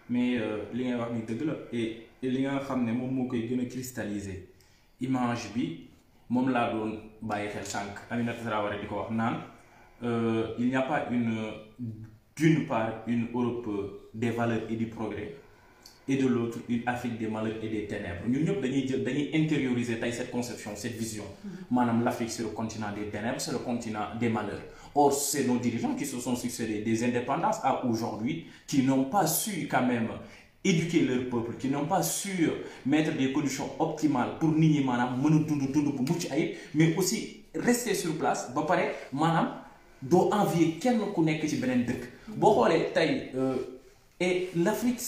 mais li ngay wax ni dëgg la et li nga xam ne moom moo koy gën a cristalliser image bi moom laa doon bàyyi xel sànq Aminata Traoré di ko wax naan il n'y a pas d'une part une Europe des valeurs et du progrès et de l'autre une Afrique des malheurs et des ténèbres ñun ñëpp dañuy intérioriser tey cette conception cette vision maanaam l'Afrique c'est le continent des ténèbres c'est le continent des malheurs or c'est nos dirigeants qui se sont succédés des indépendances à aujourd'hui qui n'ont pas su quand même éduquer leur peuple qui n'ont pas su mettre des conditions optimales pour nit ñi maanaam mën a dund bu mucc ayib mais aussi rester sur place ba pare maanaam doo envier kenn ku nekk ci beneen dëkk boo xoolee tey et l'Afrique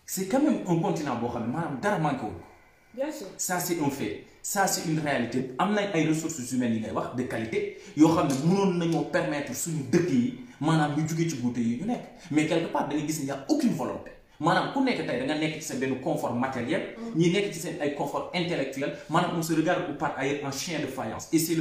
c'est quand même un continent boo xam ne maanaam dara manqué wul ko. Bien sûr. Ça c'est un fait ça c'est une réalité am nañ ay ressources humaines yi ngay wax de qualité yoo xam ne mënoon nañoo permettre suñu dëkk yi maanaam ñu jugee ci guute yi ñu nekk mais quelque part da nga gis ne y a aucune volonté maanaam ku nekk tey da nga nekk ci sa benn confort matériel ñi nekk ci seen ay confort intellectuel maanaam on se regarde ou part ailleurs en chien de faïence et c'est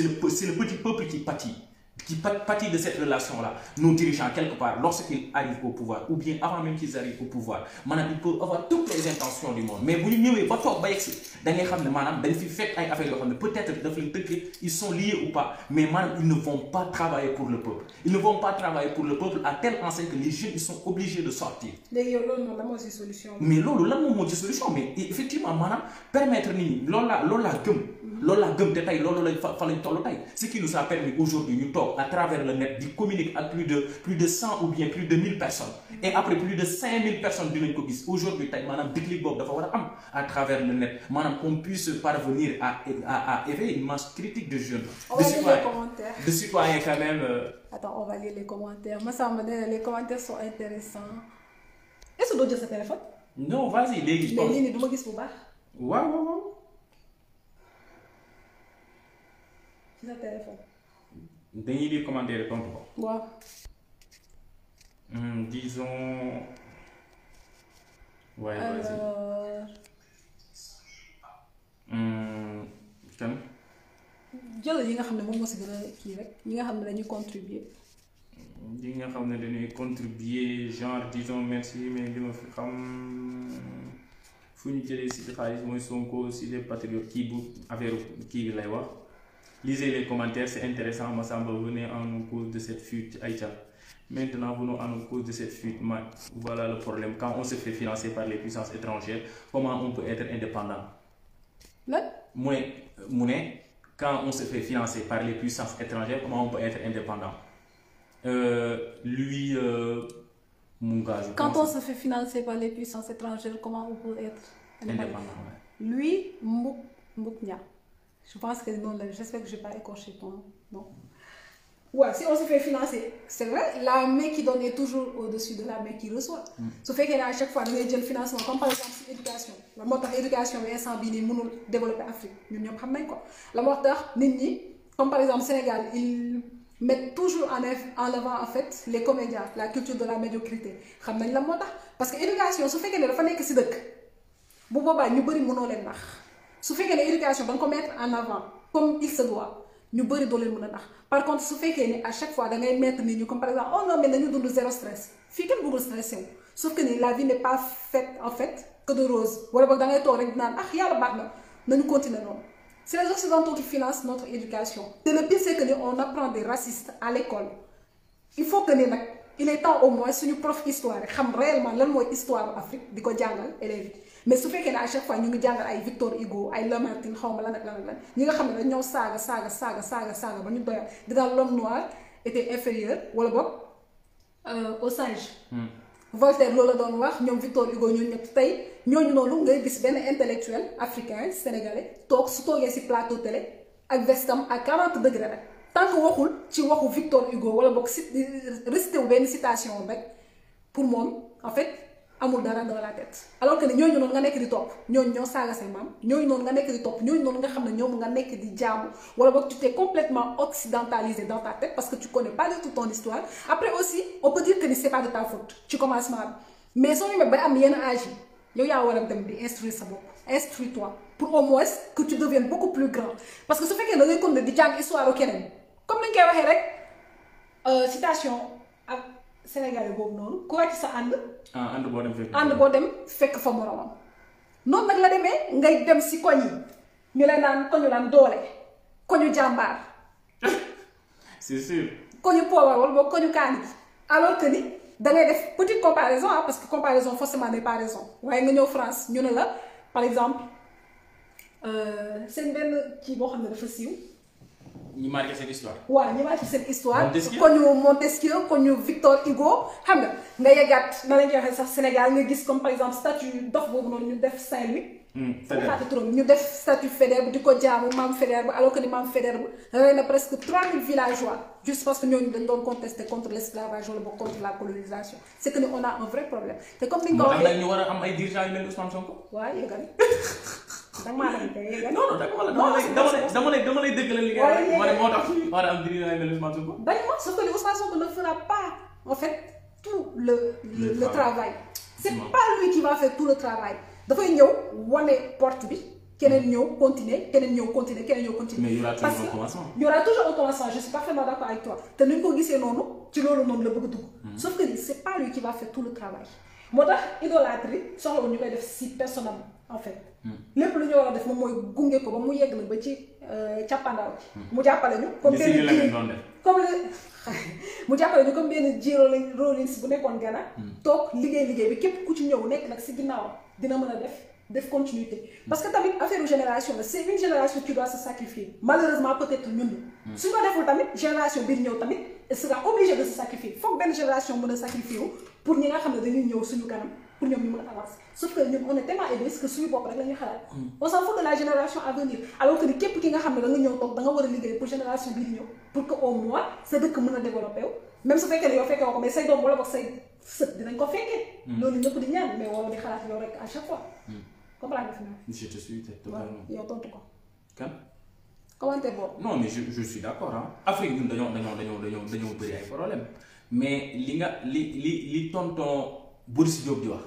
le petit peuple qui pâtit de cette relation-là nos dirigeants quelque part lorsqu'ils arrivent au pouvoir ou bien avant même qu'ils arrivent au pouvoir maanaam ils peuvent avoir toutes les intentions du monde mais bu ñu ñëwee ba toog ba yegsi da ngay xam ne maanaam dañ fi fekk ay affaires yoo xam ne peut-être daf leen tëkkee ils sont liés ou pas mais maanaam ils ne vont pas travailler pour le peuple ils ne vont pas travailler pour le peuple à telle enseigne que les jeunes ils sont obligés de sortir. léegi yow loolu noonu lan moo ci solution. mais loolu lan moom moo ci solution mais effectivement maanaam permettre nit ñi loolu laa gëm. loolu laa gëm te tey loolu lañ fa lañ toll tey ce qui nous a permis aujourd'hui ñu toog à travers le net di communiquer ak plus de 100 ou bien plus de 1000 personnes et après plus de 5000 personnes dinañ ko gis aujourd'hui tey maanaam déclic boobu dafa war a am à travers le net maanaam qu'on puisse parvenir à éveiller une masse critique de jeunes de citoyens quand même Attends, on va lire les commentaires. Massamba nee na les commentaires sont intéressants. Est-ce que doo jël sa téléphone? Non, vas-y léegi. mais lii nii du ma gis bu baax. waaw. ci sa téléphone. dañuy lire commentaire tontu ko. waaw. disons. waaye vas-y. kan. jël yi nga xam ne moom moo si gën a kii rek ñi nga xam ne dañuy contribuer. yi nga xam ne dañuy contribuer genre disons merci mais li ma fi xam fu ñu jëlee si xaalis mooy Sonko si les patriotes kii bu affaire kii bi lay wax. Lisez les commentaires, c'est intéressant. Massamba, venez en nous cause de cette fuite. Aïcha. Maintenant, venons en nous cause de cette fuite. Voilà le problème. Quand on se fait financer par les puissances étrangères, comment on peut être indépendant? Quand on se fait financer par les puissances étrangères, comment on peut être indépendant? Quand on se fait financer par les puissances étrangères, comment on peut être indépendant? Lui, Mouknia. Je pense que non, j'espère que je n'ai pas écorché ton nom. Ouais, si on se fait financer, c'est vrai, la main qui donne est toujours au-dessus de la main qui reçoit. Ce fait qu'à chaque fois, nous avons le financement, comme par exemple l'éducation. La moteur éducation est sans bini, nous développer l'Afrique. Nous n'avons pas quoi. La moteur, Nini, comme par exemple Sénégal, ils mettent toujours en avant en fait les comédiens, la culture de la médiocrité. Xam nañ la motax parce que éducation su fekkee ne dafa nekk ci dëkk bu boobaa ñu bari mënoo leen nax. Su fekkee ne éducation da nga ko mettre en avant comme il se doit ñu bëri doo leen mën a nax par contre su fekkee ne à chaque fois da ngay mettre nit ñi comme par exemple oh non mais nañu dund zéro stress fii kenn bëggul stressé wu sauf que ni la vie n'est pas faite en fait que de rose wala boog da ngay toog rek naan ah yàlla baax na nañu continuer noonu. C'est les Occidentaux qui financent notre éducation. Et le pire c'est que on apprend des racistes à l'école. Il faut que il est temps au moins suñu prof histoire xam réellement lan mooy histoire Afrique di ko jàngal élèves mais su fekkee ne à chaque fois ñu ngi jàngal ay Victor Hugo ay Lamartine xaw ma lan ak lan ak lan ñi nga xam ne dañoo saaga ba ñu doyal di daal l'homme noir était inférieur wala boog au singe. Voltaire loolu la doon wax ñoom Victor Hugo ñooñu ñëpp tey ñooñu noonu ngay gis benn intellectuel africain sénégalais toog su toogee ci plateau télé ak vestam à 40 degrés rek tant que waxul ci waxu Victor Hugo wala boog si récité wu benn citation rek pour moom en fait. amul dara dans la tête alors que ne ñooñu noonu nga nekk di topp ñooñu ñoo saaga say maam ñooñu noonu nga nekk di topp ñooñu noonu nga xam ne ñoom nga nekk di jaamu wala boog tu t'es complètement occidentalisé dans ta tête parce que tu connais pas du tout ton histoire après aussi on peut dire que ni c'est pas de ta faute ci commencement bi mais soo ñëwee bay am yenn âge yi yow yaa war a dem di instruire sa bopp instruis-toi pour au moins que tu deviennes beaucoup plus grand parce que su fekkee da ngay continuer di jàng histoire keneen comme ni ñu koy waxee rek citation ak Sénégalais boobu noonu ku wàcc sa ànd. ànd boo dem fekk. ànd boo dem fekk fa moromam. noonu nag la demee ngay dem si koñ yi ñu lay naan koñu lan doole koñu jàmbaar. c'est sûr. koñu poobar wala boog koñu kaani gi alors que ni da ngay def petite comparaison parce que comparaison forcément n'est pas raison waaye nga ñëw France ñu ne la par exemple seen benn kii boo xam ne dafa siiw. ñi marqué seen histoire. waaw ñi marqué seen histoire. koñu Montesquieu koñu Victor Hugo xam nga yeggaat na lañ koy waxee sax Sénégal nga gis comme par exemple statue dox boobu noonu ñu def Saint-Louis. ñu def statue Faidherbe di ko jaamu maam Faidherbe alors que ni maam Faidherbe rey na presque 3000 villageois juste parce que ñooñu dañ doon contester contre l'esclavage wala contre la colonisation c'est que ni on a un vrai problème te comme ni nga ko waxee. ñu war a am ay dirigeants yu mel ni Ousmane Sonko. waaw yëgal. dama lay dëggalal li nga wax moo tax war a am dirigeants yu mel ni Ousmane Sonko. bañ ma sauf que ni Ousmane Sonko ne fera pas en fait tout le travail. C'est pas lui qui va faire tout le travail. dafay ñëw wane porte bi keneen ñëw continuer keneen ñëw continuer keneen ñëw continuer. mais il y aura toujours un commencement. il y aura toujours un commencement je suis parfaitement d'accord avec toi te ni ñu ko gisee noonu ci loolu noonu la bëgg a dugg. sauf que c'est pas lui qui va faire tout le travail. moo tax idolâtrie soxla ñu koy def si personnellement en fait. lépp lu ñu war a def moom mooy gunge ko ba mu yegg na ba ci càppandaw mu jàppale ñu. comme mu jàppale ñu comme benn J.K. Rowling bu nekkoon Ghana. toog liggéey bi képp ku ci ñëw nekk nag si ginnaaw dina mën a def def continuité parce que tamit affaire génération la c'est une génération qui doit se sacrifier malheureusement peut-être ñun suñu ko deful tamit génération bi ñëw tamit elle sera obligée de se sacrifier foog benn génération mën a sacrifier wu pour ñi nga xam ne dañuy ñëw suñu kanam pour ñoom ñu mën a avancer sauf que ñun on est tellement égoïste que suñu bopp rek la ñuy xalaat on s'en fout de la génération à venir alors que ni képp ki nga xam ne da nga ñëw toog da nga war a liggéey pour génération bii di ñëw pour que au moins sa dëkk mën a développé wu même su fekkee ne yow fekkee ko mais say doom wala boog say sët dinañ ko fekkee loolu ñëpp di ñaan mais wala di xalaat yow rek à chaque fois comprendre nga fi je te suis totalement. yow tontu ko kan. commentaire boobu. non mais je suis d'accord ah Afrique ñun dañoo bëri ay problème mais li tonton Boris Diop di wax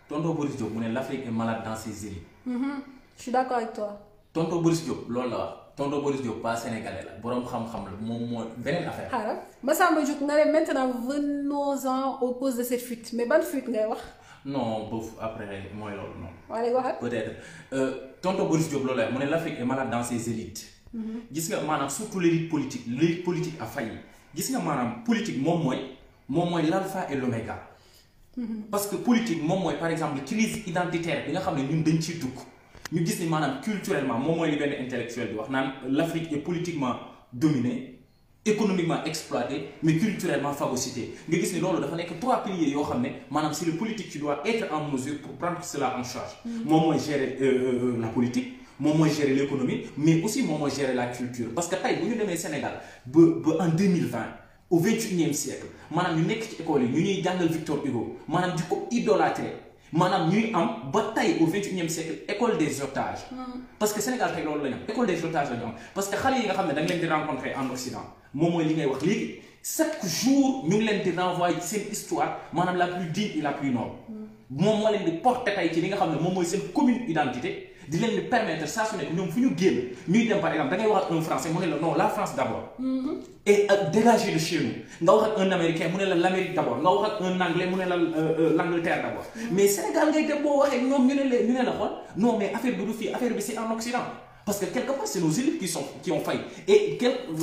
tonton Boris Diop mu ne l'Afrique est malade dans ses élites. Je suis d'accord avec toi. tonton Boris Diop loolu la wax tonton Boris Diop pas sénégalais la boroom xam-xam la moom mooy beneen affaire. xaaral Massamba Diouf nga ne maintenant venons-en aux causes de cette fuite mais ban fuite ngay wax. non boofu après mooy loolu noonu. waa léegi waxal. peut-être tonton Boris Diop loolu la mu ne l'Afrique est malade dans ses élites. gis nga maanaam surtout l'élite politique a failli gis nga maanaam politique moom mooy l'alpha et l'oméga. parce que politique moom mooy par exemple crise identitaire bi nga xam ne ñun dañ ciy dugg ñu gis ni maanaam culturellement moom mooy li benn intellectuel bi wax naan l'Afrique est politiquement dominée économiquement exploitée mais culturellement phagocytée nga gis ni loolu dafa nekk 3 piliers yoo xam ne maanaam c'est le politique qui doit être en mesure pour prendre cela en charge moom mooy gérer la politique moom mooy gérer l'économie mais aussi moom mooy gérer la culture parce que tey bu ñu demee Sénégal ba en 2020 au 21e siècle maanaam ñu nekk ci école yi ñu ñuy jàngal Victor Hugo maanaam di ko idolâtrer maanaam ñuy am ba tey au 21e siècle école des otages. parce que Sénégal tey loolu la ñu am école des otages la ñu am parce que xale yi nga xam ne da nga leen di rencontrer en Occident moom mooy li ngay wax léegi chaque jour ñu ngi leen di renvoyer seen histoire maanaam la plus digne et la plus noble. moom moo leen di porter tey ci li nga xam ne moom mooy seen commune identité. di leen di permettre saa su nekk ñoom fu ñu génn ñuy dem par exemple da ngay wax ak un français mu ne la non la France d'abord. et dégager de chez nous nga wax ak un américain mu ne la l'Amérique d'abord nga wax ak un anglais mu ne la l'Angleterre d'abord. mais Sénégal ngay dem boo waxee ñoom ñu ne la xool non mais affaire bi du fii affaire bi c'est en Occident parce que quelque part c'est nos élites qui ont failli et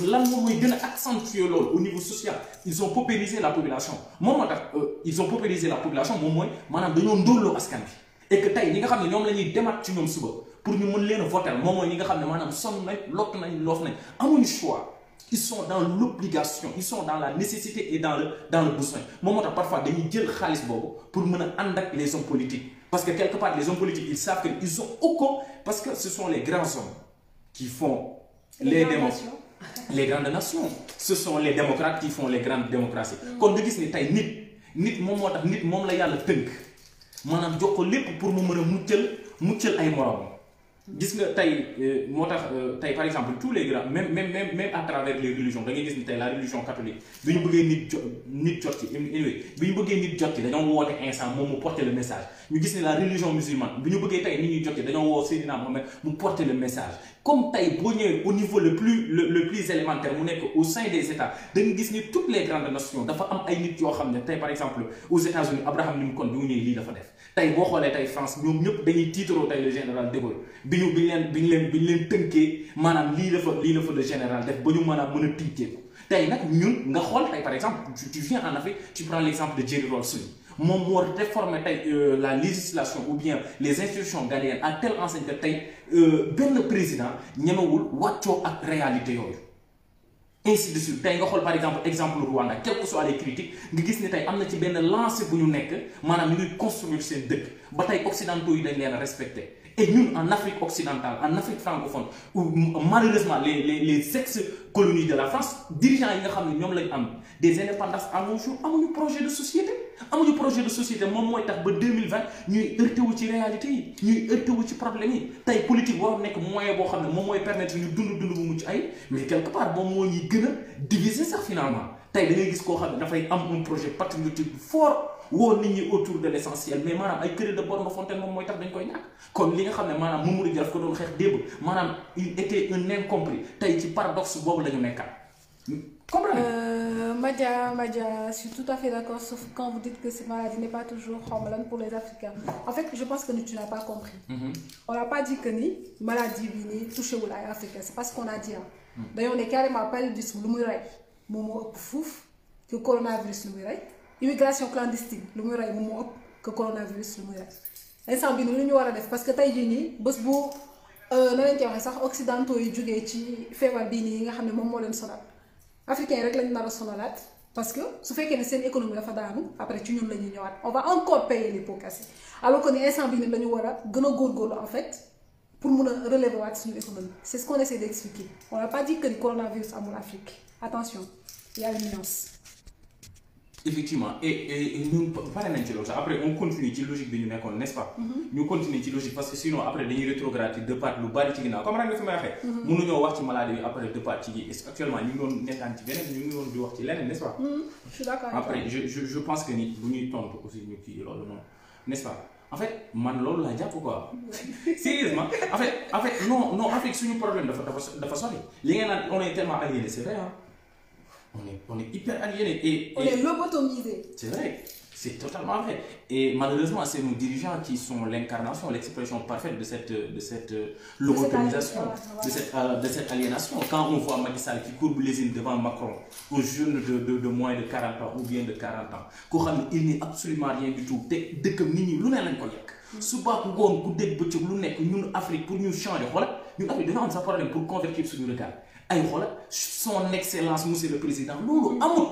lan moom mooy gën a accentuer loolu au niveau social ils ont paupérisé la population moom moo tax ils ont paupérisé la population moom mooy maanaam dañoo ndóolloo askan bi. et que tey ñi nga xam ne ñoom la ñuy demaat ci ñoom suba pour ñu mën leen a voter moom mooy ñi nga xam ne maanaam sonn nañ lott nañ loof nañ amuñu choix ils sont dans l'obligation ils sont dans la nécessité et dans le besoin moom moo tax parfois dañuy jël xaalis boobu pour mën a ànd ak les hommes politiques parce que quelque part les hommes politiques ils savent que ils ont aucun parce que ce sont les grands hommes qui font les grandes nations ce sont les démocrates qui font les grandes démocraties kon nga gis ni tey nit moom moo tax nit moom la yàlla tënk maanaam jox ko lépp pour mu mën a muccal ay morom gis nga tey moo tax tey par exemple tous les grands même à travers les religions da ngay gis ni tey la religion catholique bi ñu bëggee nit jot ci bi ñu bëggee nit jot ci dañoo woote instant moom mu porter le message ñu gis ni la religion musulmane bi ñu bëggee tey nit ñuy jot ci dañoo woo Seydina Mohamed mu porter le message comme tey boo ñëwee au niveau le plus élémentaire mu nekk au sein des États da nga gis ni toutes les grandes nations dafa am ay nit yoo xam ne tey par exemple aux États-Unis Abraham Lincoln bi mu ñëwee lii dafa def tey boo xoolee tey France ñoom ñëpp dañuy tiitaroo tey le général de Gaulle bi ñu leen tënkee maanaam lii la fa le général def ba ñu mën a tinkeeku tey nag ñun nga xool tey par exemple tu viens en Afrique tu prends l'exemple de Jerry Rawlings moom moo réformer tey la législation ou bien les institutions ghanéennes à telle enseigne que tey benn président ñemewul wàccoo ak réalité yooyu ainsi de suite tey nga xool par exemple Rwanda quelles que soient les critiques nga gis ne tey am na ci benn lancé bu ñu nekk maanaam ñu ngi construire seen dëkk ba tey occidentaux yi dañ leen a respecté et ñun en Afrique occidentale en Afrique francophone où malheureusement les ex-colonies de la France dirigeants yi nga xam ne ñoom lañ am des indépendances à nos jours amuñu projet de société moom mooy tax ba 2020 ñuy heurté wu ci réalité yi ñuy heurté wu ci problème yi tey politique waroon nekk moyen boo xam ne moom mooy permettre ñu dund bu mucc ay mais quelque part moom moo ñuy gën a diviser sax finalement tey da ngay gis koo xam ne dafay am un projet patriotique fort woo nit ñi autour de l'essentiel mais maanaam ay querelle de borne de fontaine moom mooy tax dañ koy ñàkk kon li nga xam ne maanaam Mamadou Dia daf ko doon xeex démb maanaam il était un incompris tey ci paradoxe boobu la ñu nekkaat. Madia, je suis tout à fait d'accord, sauf quand vous dites que cette maladie n'est pas toujours hormonale pour les Africains. En fait, je pense que tu n'as pas compris. On n'a pas dit que ni maladie ni touché ou la africaine, c'est pas ce qu'on a dit. D'ailleurs, on est carrément paludisme, le mouray, momo fouf, que coronavirus le mouray, immigration clandestine, le mouray, momo que coronavirus le mouray. instant bi lu ñu war a def parce que tey jii nii bés bu na leen koy waxee sax occidentaux yi jógee ci feebar bii nii yi nga xam ne moom moo leen sonal africain rek lañ nar a sonalaat parce que su fekkee ne seen économie dafa daanu après ci ñun la ñuy ñëwaat on va encore payer les pots cassés alors que ni instant bii nii la ñu war a gën a góorgóorlu en fait pour mun a relever waat suñu économie c'est ce qu'on essaie d'expliquer on n'a pas dit que ni coronavirus amul Afrique attention il y a une nuance. Effectivement et ñun pare nañ ci loolu sax après on continue ci logique bi ñu nekkoon n'est-ce pas. ñu continuer ci logique parce que sinon après dañuy rétrograde de part lu bari ci ginnaaw comme rek nga fi may waxee. mënuñoo wax ci maladie bi après de part ci gi actuellement ñu ngi doon nekkaan ci beneen ñu ngi doon di wax ci leneen n'est-ce pas. je suis d'accord après je pense que ni bu ñuy tontu aussi ñu kii loolu noonu n'est-ce pas en fait man loolu laa jàpp quoi sérieusement en fait non Afrique suñu problème dafa sori li ngeen naan on est tellement aliéné c'est vrai hein. On est hyper aliénés et on est lobotomisés. C'est vrai, c'est totalement vrai. Et malheureusement, c'est nos dirigeants qui sont l'incarnation, l'expression parfaite de cette lobotomisation, de cette aliénation. Quand on voit Macky Sall qui courbe les îles devant Macron, un jeune de moins de 40 ans ou bien de 40 ans, il n'est absolument rien du tout. Dès que nous sommes là, suba ngoon ku dégg bëccëg lu nekk ñun Afrique pour ñu changer xoolal ñun Afrique dañoo am sa problème pour convertir suñu regard ay xoolal son excellence monsieur le président loolu amul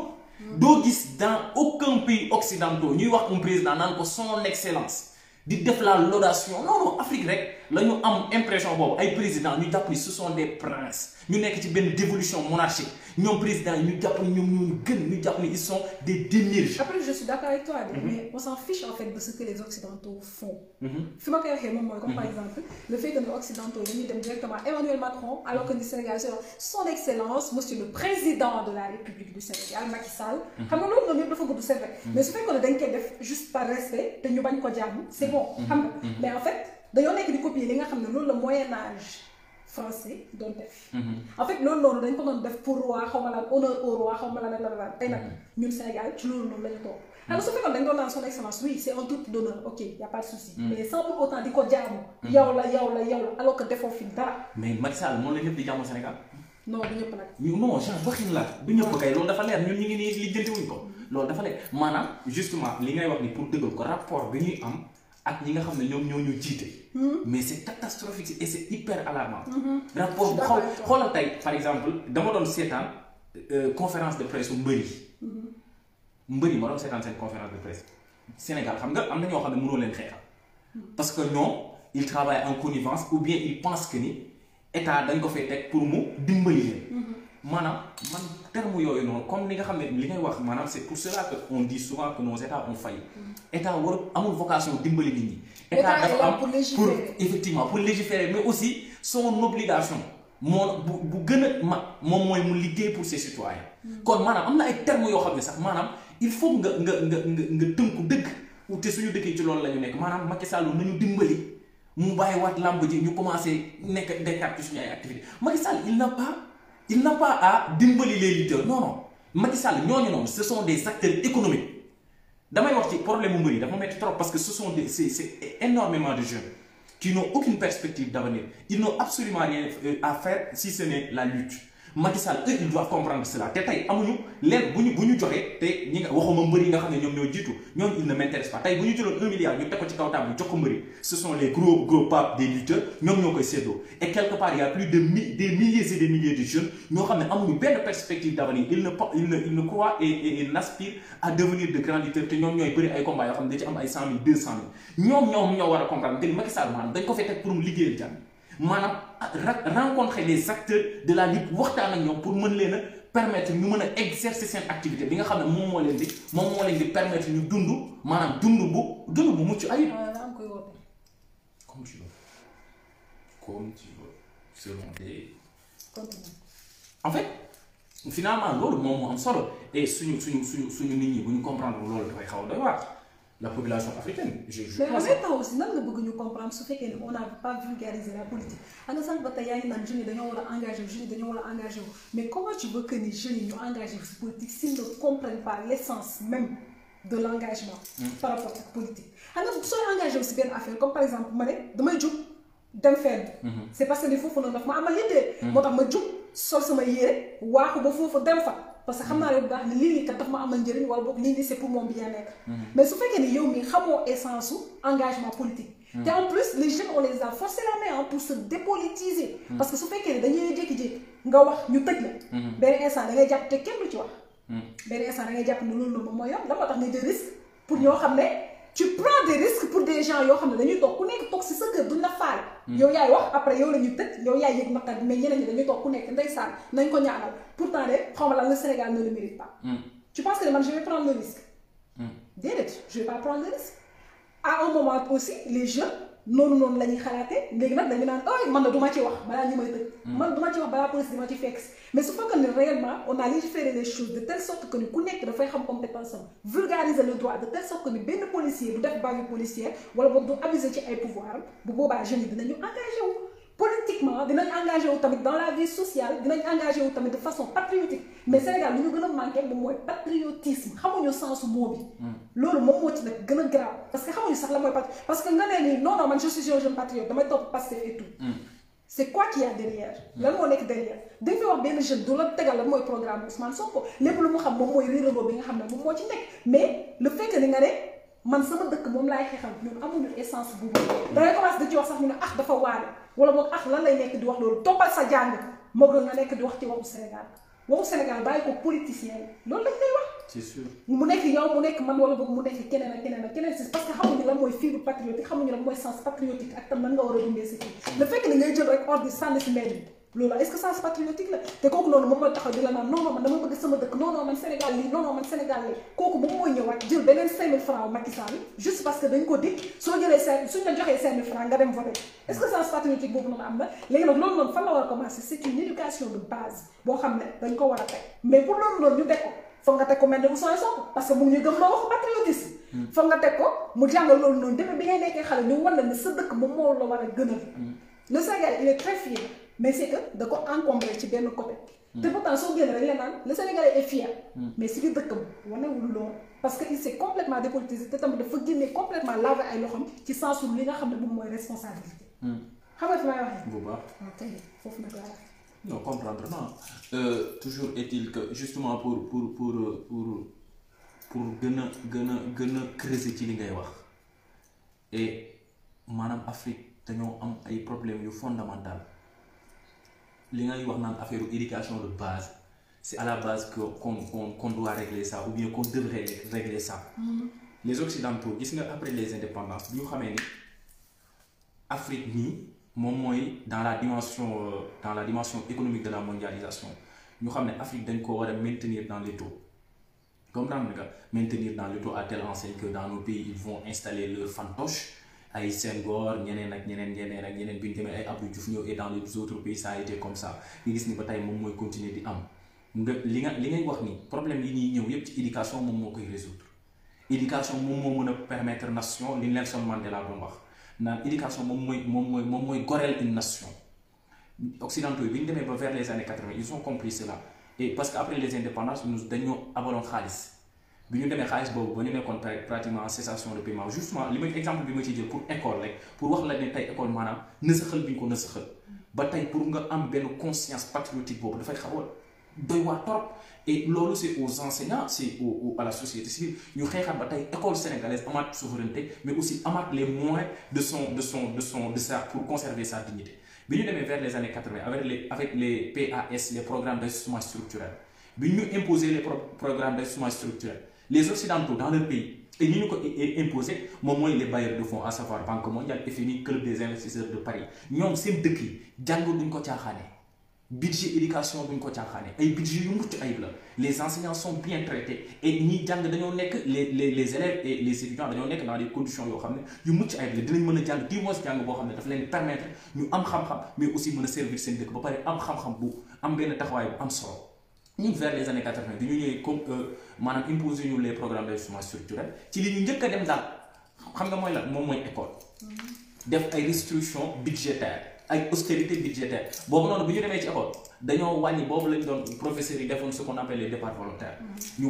doo gis dans aucun pays occidentaux ñuy wax un président naan ko son excellence di def la laudation non Afrique rek la ñu am impression boobu ay président ñu jàpp ni ce sont des princes ñu nekk ci benn dévolution monarchique ñoom président yi ñu jàpp ni ñoom ñoo gën ñu jàpp ni ils sont des démirges. Après je suis d'accord avec toi mais on s'en fiche en fait de ce que les occidentaux font. fi ma koy waxee moom mooy comme par exemple le fait que les occidentaux dañuy dem directement Emmanuel Macron alors que ni Sénégal c'est son excellence monsieur le président de la République du Sénégal Macky Sall. xam nga loolu noonu yëpp dafa gudd c'est vrai mais su fekkoon ne dañ koy def juste par respect te ñu bañ ko jàmm c'est bon xam nga mais en fait dañoo nekk di copier li nga xam ne loolu la Moyen Âge français doon def. en fait loolu noonu dañ ko doon def pour roi xaw ma lan honneur au roi xaw ma lan la tey nag ñun Sénégal ci loolu noonu la ñu toog. alors su fekkoon dañ doon naan son excellence oui c'est un truc d'honneur ok y a pas de souci. mais sans pour autant di ko jaamu. yow la alors que defoo fi dara. mais Macky Sall moom la ñëpp di jaamu Sénégal. non du ñëpp nag. non genre waxin la du ñëpp kay loolu dafa leer ñun ñu ngi nii lijjanti wuñ ko. loolu dafa leer maanaam justement li ngay wax ni pour dëggal ko rapport bi ñuy am. ak ñi nga xam ne ñoom ñoo ñu jiite. mais c'est catastrophique et c'est hyper alarmant. rapport bu xoolal tey par exemple dama doon seetaan conférence de presse bu mbëri ma doon seetaan seen conférence de presse Sénégal xam nga am na ñoo xam ne mënoo leen xeexal. parce que ñoom ils travaillent en connivence ou bien ils pensent que ni état dañ ko fay teg pour mu dimbali leen. maanaam man terme yooyu noonu comme ni nga xam ne li ngay wax maanaam c'est pour cela que on dit souvent que nos états ont failli. état war amul vocation dimbali nit ñi. état dafa am pour effectivement pour légiférer mais aussi son obligation moo bu gën a mag moom mooy mu liggéey pour ses citoyens. kon maanaam am na ay termes yoo xam ne sax maanaam il faut nga tënku dëgg te suñu dëkk yi ci loolu la ñu nekk maanaam Macky Sall nañu dimbali mu bàyyiwaat làmb ji ñu commencé nekkaat ci suñu ay activités Macky Sall il n'a pas à dimbali les lutteurs non Macky Sall ñooñu noonu ce sont des acteurs économiques damay wax ci problème mu mbëri dafa metti trop parce que ce sont c'est énormément de jeunes qui n'ont aucune perspective d'avenir ils n'ont absolument rien à faire si ce n'est la lutte Macky Sall eux ils doivent comprendre cela te tey amuñu leen bu ñu joxee te ñi nga waxuma mbëri yi nga xam ne ñoom ñoo jiitu ñoom il ne m'intéresse pas tey bu ñu jëloon 1 milliard ñu teg ko ci kaw table jox ko mbëri ce sont les gros papes des lutteurs ñoom ñoo koy séddoo et quelque part il y a plus de des milliers et des milliers de jeunes ñoo xam ne amuñu benn perspective d'avenir ils ne croient et n'aspirent à devenir de grands lutteurs te ñoom ñooy bëri ay combats yoo xam ne da ci am ay 100 000 200 000 ñoom ñoo war a comprendre que Macky Sall maanaam dañ ko fay teg pour mu liggéeyal jàmm maanaam rencontrer les acteurs de la lutte waxtaan ak ñoom pour mën leen a permettre ñu mën a exercer seen activité bi nga xam ne moom moo leen di permettre ñu dund maanaam dund bu mucc ayib. comme tu veux selon des. en fait finalement loolu moom moo am solo et suñu nit ñi bu ñu comprendre loolu dafay xaw a doy waar. la population africaine. mais en même temps aussi nan nga bëgg ñu comprendre su fekkee ne on n'a pas vulgarisé la politique xam nga sànq ba tey yaa ngi naan jeunes yi dañoo war a engagé wu jeunes yi dañoo war a engagé wu mais comment tu veux que ni jeunes yi ñu engagé wu si politique s'ils ne comprennent pas l'essence même de l'engagement par rapport ak politique xam nga sooy engagé wu si benn affaire comme par exemple ma ne damay jug dem fenn c'est parce que ni foofu noonu daf ma amal yitte moo tax ma jug sol sama yére waaxu ba foofu dem fa parce que xam naa ne bu baax ne lii kat daf ma amal njëriñ wala boog lii c'est pour mon bien-être mais su fekkee ni yow mi xamoo essence su engagement politique te en plus les jeunes on les a forcé la main pour se dépolitiser. parce que su fekkee ne dañuy jékki-jékki nga wax ñu tëj la. benn instant da ngay jàpp te kenn du ci wax. benn instant da ngay jàpp ne loolu moom mooy yoon la moo tax nga jël risque pour ñoo xam ne tu prends des risques pour des gens yoo xam ne dañuy toog ku nekk toog si sa kër duñ la faale. yow yaay wax après yow la ñuy tëj yow yaay yëg naqar mais ñeneen ñi dañuy toog ku nekk ndeysaan nañ ko ñaanal pourtant de xaw ma lan le Sénégal ne le mérite pas. tu penses que man je vais prendre le risque. déedéet je vais pas prendre le risque. à un moment aussi les jeunes noonu la ñuy xalaatee léegi nag dañu naan ay man na du ma ci wax balaa ñu may tëj. man du ma ci wax balaa police di ma ci fekk mais su fekkee ne réellement on a légiféré les choses de telle sorte que ni ku nekk dafay xam compétence am vulgariser le droit de telle sorte que ni benn policier du def bavure policière wala boog du abuser ci ay pouvoir bu boobaa jeunes yi dinañu engagé wu. politiquement dinañ engagé wu tamit dans la vie sociale dinañ engagé wu tamit de façon patriotique mais Sénégal lu ñu gën a manqué moom mooy patriotisme xamuñu sensu mot bi. loolu moom moo ci nag gën a grave parce que xamuñu sax la mooy parce que nga ne nii non man je suis un jeune patriote damay topp Pastef et tout. c'est quoi qu'il y a derrière. lan moo nekk derrière dañ fi wax benn jeune du la tegal lan mooy programme Ousmane Sonko lépp lu mu xam moom mooy réeróo bi nga xam ne moom moo ci nekk mais le fait que ni nga ne man sama dëkk moom laay xeexal ñun amuñu essence bu boobu. da ngay commencé di ci wax sax ñu ne dafa waane wala boog lan lay nekk di wax loolu toppal sa jàng moo gën nga nekk di wax ci waxu Sénégal bàyyi ko politicien loolu lañ lay wax. c'est sûr mu nekk yow mu nekk man wala boog mu nekk keneen ak keneen si parce que xamuñu lan mooy fibre patriotique xamuñu lan mooy sens patriotique ak tam nan nga war a dundee si kii. le fait que ni ngay jël rek ordre sànni si mbedd bi loolu est-ce que sens patriotique la te kooku noonu moom mooy taxaw di la naan non man dama bëgg sama dëkk non man Sénégal lii non man Sénégal lii kooku moom mooy ñëwaat jël beneen 5000 francs Macky Sall juste parce que dañ ko dig soo jëlee suñ la joxee 5000 francs nga dem voter est-ce que sens patriotique boobu noonu am na léegi nag loolu noonu fan la war a commencer c'est une éducation de base boo xam ne dañ ko war a teg mais pour loolu noonu ñu teg ko foog nga teg ko mel ne Ousmane Sonko parce que mu ngi ñu gëm loo waxu patriotisme foog nga teg ko mu jàngal loolu noonu depuis bi ngay nekkee xale ñu wan la ne sa dëkk moom moo la war a gënal le Sénégal il est très fier mais c'est que da ko encombré ci benn côté te pourtant soo génn rek la naan le Sénégalais est fier mais si biir dëkkam wanewul loolu parce que il s'est complètement dépolitisé te tamit dafa génne complètement lavé ay loxoom ci sensu li nga xam ne moom mooy responsabilité xam nga fi may waxee bu baax tey foofu nag laa non comprendre toujours est-il que justement pour gën a creuser ci li ngay wax et maanaam Afrique dañoo am ay problèmes yu fondamental li ngay wax naan affaire éducation de base c'est à la base que qu'on doit régler ça ou bien qu'on devrait régler ça. Les Occidentaux gis nga après les indépendances bi ñu xamee ni Afrique nii moom mooy dans la dimension économique de la mondialisation ñu xam ne Afrique dañ ko war a maintenir dans les taux comprendre nga maintenir dans les taux à telle enseigne que dans nos pays ils vont installer leur fantoche ay Senghor ñeneen ak ñeneen bi ñu demee ay Abdou Diouf ñëw et dans les autres pays ça a été comme ça nga gis ni ba tey moom mooy continuer di am nga li ngay wax ni problème yi ñuy ñëw yépp ci éducation moom moo koy résoudre éducation moom moo mën a permettre nation li Nelson Mandela doon wax naan éducation moom mooy goreel une nation. Occidentaux yi bi ñu demee ba vers les années 80 ils ont compris cela et parce que après les indépendances dañoo abaloon xaalis bi ñu demee xaalis boobu ba ñu nekkoon pratiquement en cessation de paiement justement li ma exemple bi ma ciy jël pour école rek pour wax la ne tey école maanaam nësaxal bi ñu ko nësaxal ba tey pour nga am benn conscience patriotique boobu dafay xaw a doy waar trop et loolu c'est aux enseignants c'est à la société civile ñu xeexaat ba tey école sénégalaise amaat souveraineté mais aussi amaat les moyens de ça pour conserver sa dignité bi ñu demee vers les années 80 avec les PAS les programmes d'ajustement structurel bi ñu imposer les programmes d'ajustement structurel les Occidentaux dans leur pays et ñu ko imposé moom mooy les bailleurs de fonds à savoir Banque mondiale FMI Club des investisseurs de Paris ñoom seen dëkk yi jàng duñ ko caaxaane budget éducation duñ ko caaxaane ay budget yu mucc ayib la les enseignants sont bien traités et ñi jàng dañoo nekk les élèves et les étudiants dañoo nekk dans des conditions yoo xam ne yu mucc ayib la dinañ mën a jàng 10 mois jàng boo xam ne dafa leen permettre ñu am xam-xam mais aussi mën a servir seen dëkk ba pare am xam-xam bu am benn taxawaay bu am solo ñun vers les années 80 bi ñu ñëwee comme maanaam imposer ñu les programmes d'ajustement structurel ci li ñu njëkk a dem daal xam nga mooy la moom mooy école def ay restrictions budgétaires ay austérité budgétaire boobu noonu bi ñu demee ci école dañoo wàññi boobu lañ doon professeurs yi defoon ce qu'on appelle les départs volontaires ñu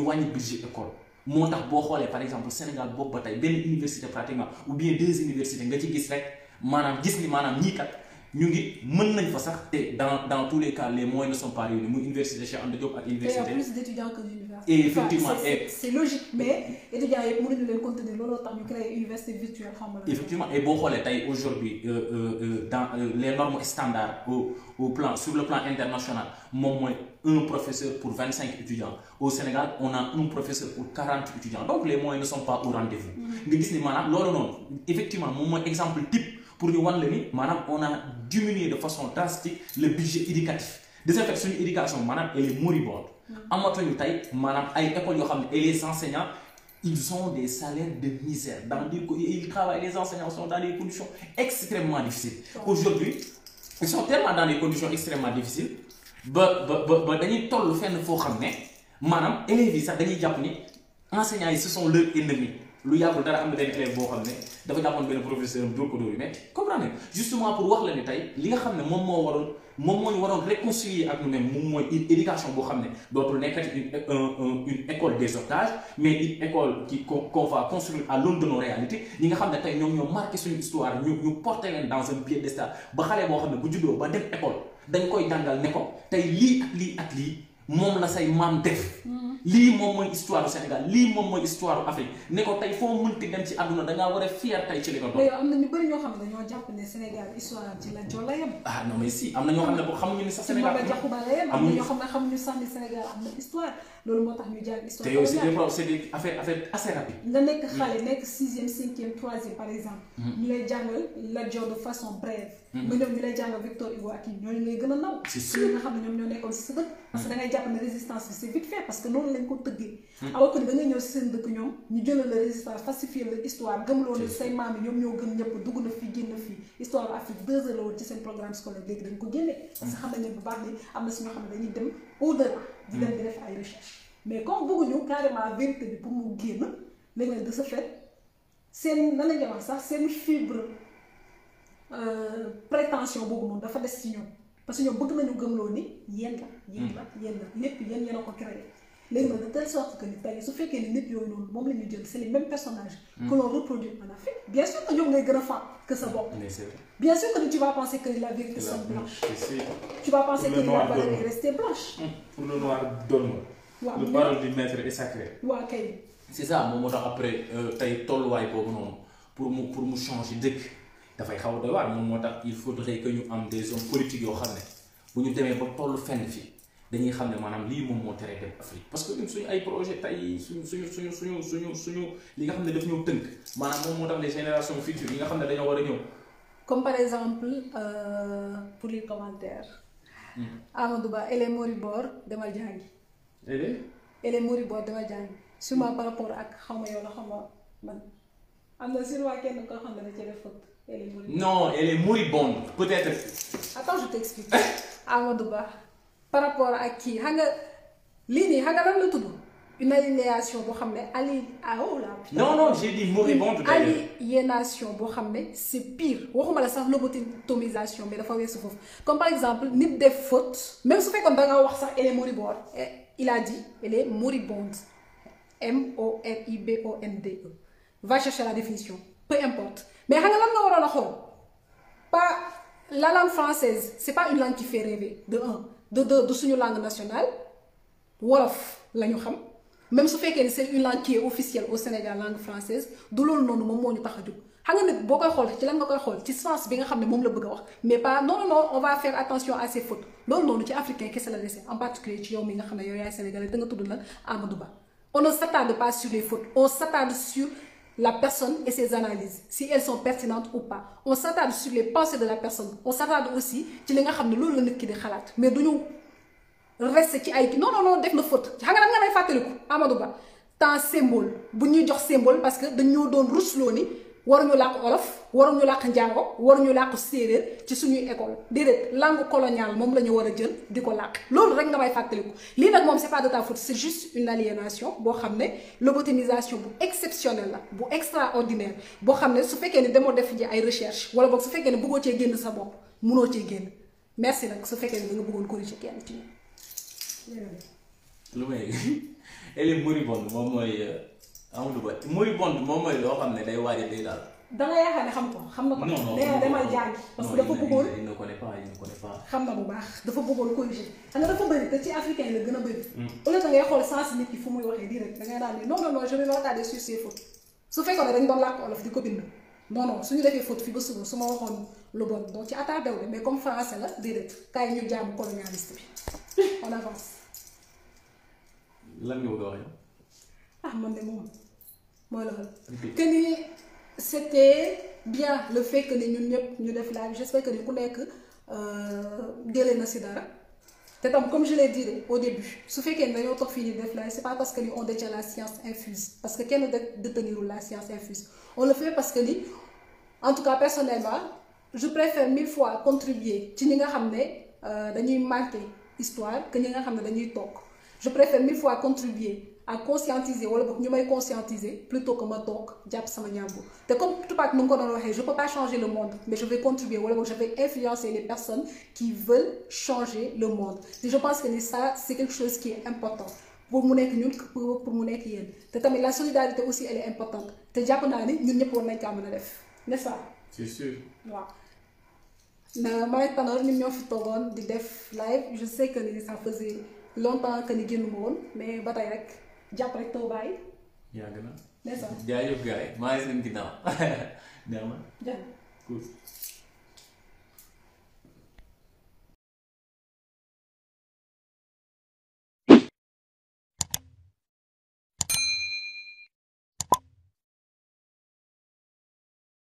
wàññi budget école moo tax boo xoolee par exemple Sénégal boobu ba tey benn université pratiquement ou bien 2 universités nga ci gis rek maanaam gis ni maanaam ñii kat ñu ngi mën nañ fa sax te dans tous les cas les moyens ne sont pas réunis muy université Cheikh Anta Diop ak université. il y a plus d'étudiants que d'universités. Et effectivement c'est logique mais étudiants yëpp mënuñu leen contenir looloo tax ñu créer université virtuelle xam nga. Effectivement et boo xoolee tey aujourd'hui dans les normes standards au plan sur le plan international moom mooy un professeur pour 25 étudiants au Sénégal on a un professeur pour 40 étudiants donc les moyens ne sont pas au rendez-vous. nga gis ni maanaam loolu noonu effectivement moom mooy exemple type. pour ñu wan la ni maanaam on a diminué de façon drastique le budget éducatif de ce fait suñu éducation maanaam elle est moribonde amatuñu tey maanaam ay écoles yoo xam ne et les enseignants ils ont des salaires de misère ils travaillent les enseignants sont dans des conditions extrêmement difficiles aujourd'hui ils sont tellement dans des conditions extrêmement difficiles ba dañuy toll fenn foo xam ne maanaam élèves yi sax dañuy jàpp ni enseignants yi ce sont leurs ennemis lu yàggul dara am na benn élève boo xam ne dafa jàppoon benn professeur am dóor ko dóor yu metti comprendre nga justement pour wax la ni tey li nga xam ne moom moo ñu waroon réconcilier ak nous-mêmes moom mooy une éducation boo xam ne dootul nekkati une école des otages mais une école qu'on va construire à l'aune de nos réalités ñi nga xam ne tey ñoom ñoo marqué suñu histoire ñu porté leen dans un piédestal ba xale boo xam ne bu juddoo ba dem école dañ koy jàngal ne ko tey lii ak lii moom la say maam def lii moom mooy histoire du Sénégal lii moom mooy histoire du Afrique ne ko tey foo mënti dem ci àdduna dangaa war a fier tey ci li nga doon. mais am na ñu bëri ñoo xam ne dañoo jàpp ne Sénégal histoire ci la Joola yem. ah non mais si am na ñoo xam ne boo xamuñu ni sax Sénégal am na ñoo xam ne xamuñu sax ni Sénégal am na histoire loolu moo tax ñu jàng histoire. te yow c'est des affaires assez rapide. nga nekk xale nekk 6e 5e 3e par exemple. ñu lay jàngal Lat Joor de façon brève. nga ñëw ñu lay jàngal Victor Hugo ak ñooñu ngay gën a naw. c'est sûr nga xam ne ñoom ñoo nekkoon si sa dëkk. parce que da ngay jàpp ne résistance bi c'est vite fait parce que noonu lañ ko tëggee. alors que da ngay ñëw si seen dëkk ñoom ñu jëlal la résistance falsifier la histoire gëmloo ne say maam yi ñoom ñoo gën ñëpp dugg na fii génn fii histoire Afrique 2 heures la woon ci seen programme scolaire léegi dañ ko génne. parce que xam nañ ne bu baax ni am na si ñoo xam ne dañuy dem au-delà. di dem di def ay recherche mais comme bëgguñu carrément vérité bi pour mu génn léegi nag de ce fait seen nan la ñuy wax sax seen fibre prétention boobu noonu dafa des ci ñoom parce que ñoom bëgg nañu gëmloo ni yéen la lépp yéen a ko créé léegi nag de telle sorte que ni tey su fekkee ni nit yooyu noonu moom la ñu jël c'est les mêmes personnages que l'on reproduit en Afrique bien sûr que ñoom ngay gën a fan que sa bopp bien sûr que tu vas penser que la vérité c'est blanche tu vas penser que la valeur est restée blanche pour le noir donne le parole du maître est sacré waaw kay c'est ça moom moo tax après tey tolluwaay boobu noonu pour mu changer dëkk dafay xaw a doy waar moom moo tax il faudrait que ñu am des hommes politiques yoo xam ne bu ñu demee ba tollu fenn fii dañuy xam ne maanaam lii moom moo teree dem Afrique parce que ñun suñu ay projet tey suñu li nga xam ne daf ñëw tënk maanaam moom moo tax les générations futures yi nga xam ne dañoo war a ñëw. comme par exemple pour les commentaires. Amadou Ba elle est moribord demal jàngi. elle est moribord demal jàngi sûrement par rapport ak xaw ma yow la xaw ma man am na sûrement kenn koo xam ne da cee def faute. Non, elle est moribonde, peut-être. Attends, je t'explique. Amadou Ba, par rapport à qui xam nga lii nii xam nga lan la tudd une aliénation boo xam ne non j'ai dit moribonde. Une aliénation boo xam ne c'est pire waxuma la sax lobotomisation mais dafa weesu foofu comme par exemple nit def faute même su fekkoon da nga wax sax elle est moribonde il a dit elle est moribonde moribonde va chercher la définition peu importe. Mais xam nga lan nga waroon a xool pas la langue française c'est pas une langue qui fait rêver de un de deux de suñu langue nationale wolof la ñu xam même su fekkee ni c'est une langue qui est officielle au Sénégal langue française du loolu noonu moom moo ñu tax a jóg xam nga nit boo koy xool ci lan nga koy xool ci sens bi nga xam ne moom la bëgg a wax mais pas non on va faire attention à ces fautes loolu noonu ci africain kese la dese en particulier ci yow mi nga xam ne yow yaay sénégalais da nga tudd la Amadou Ba on ne s'attarde pas sur les fautes on s'attarde sur la personne et ses analyses si elles sont pertinentes ou pas on s'attarde sur les pensées de la personne on s'attarde aussi ci li nga xam ne loolu la nit ki di xalaat mais duñu rester ci ay non def na faute xam nga nga may fàttaliku Amadou Ba temps symbole bu ñuy jox symbole parce que dañoo doon rusloo ni waruñu làkk olof waruñu làkk njaago waruñu làkk séeréer ci suñuy école déedéet langue coloniale moom la ñu war a jël di ko làkk loolu rek nga may fàttaliku lii nag moom c'est pas de ta faute c'est juste une aliénation boo xam ne lobotomisation bu exceptionnelle la bu extraordinaire boo xam ne su fekkee ne demoo def ji ay recherche wala boog su fekkee ne bëggoo cee génn sa bopp munoo cee génn merci nag su fekkee ne da nga bëggoon corriger kenn ci lu may elle est moribonde moom mooy Amadou Ba moribonde moom mooy loo xam ne day waaj a dee daal da nga yaakaar ne xam ko xam na ko. non nee na demal jàngi. parce que dafa bëggoon il ne connaît pas, il ne connaît pas. xam na bu baax dafa bëggoon corriger xam nga dafa bëri te ci africain la gën a bëri. au lieu que ngay xool sens nit ki fu muy waxee direct da ngay naan ni non non non je vais me retarder sur ces fautes su fekkoon ne dañ doon làkk olof di ko bind non non suñu defee faute fii ba suba su ma waxoon lu bon donc ci attardé wu de mais comme français la déedéet kaay ñu jaamu colonialiste bi on avance. lan nga bëgg a wax yow. ah man de moom mooy loolu. que ni c'était bien le fait que ni ñun ñëpp ñu def live j'espère que ni ku nekk jëlee na si dara te tam comme je l'ai dit au début su fekkee ne dañoo toog fii nii def live c'est pas parce que ni on détient la science infuse parce que kenn détenirul la science infuse on le fait parce que ni en tout cas personnellement je préfère 1000 fois contribuer ci ñi nga xam ne dañuy marquer histoire que ñi nga xam ne dañuy toog je préfère 1000 fois contribuer à conscientiser wala boog ñu may conscientiser plutôt que ma toog jàpp sama ñàmbu te comme Tupac nu nga ko doon waxee je peux pas changer le monde mais je vais contribuer wala boog je vais influencer les personnes qui veulent changer le monde te je pense que ni ça c'est quelque chose qui est important pour mu nekk ñun pour mu nekk yéen te tamit la solidarité aussi elle est importante te jàpp naa ni ñun ñëpp war nañ kaa mën a def n'est-ce pas. c'est sûr. waaw. na ma ak Tanor ñun ñoo fi toogoon di def live je sais que ni ça faisait longtemps que ni génn ma woon mais ba tey rek jàpp rek taw bàyyi. yàgg na. n'est-ce pas jaajëf gars yi maa ngi seen ginnaaw neex na. jàpp.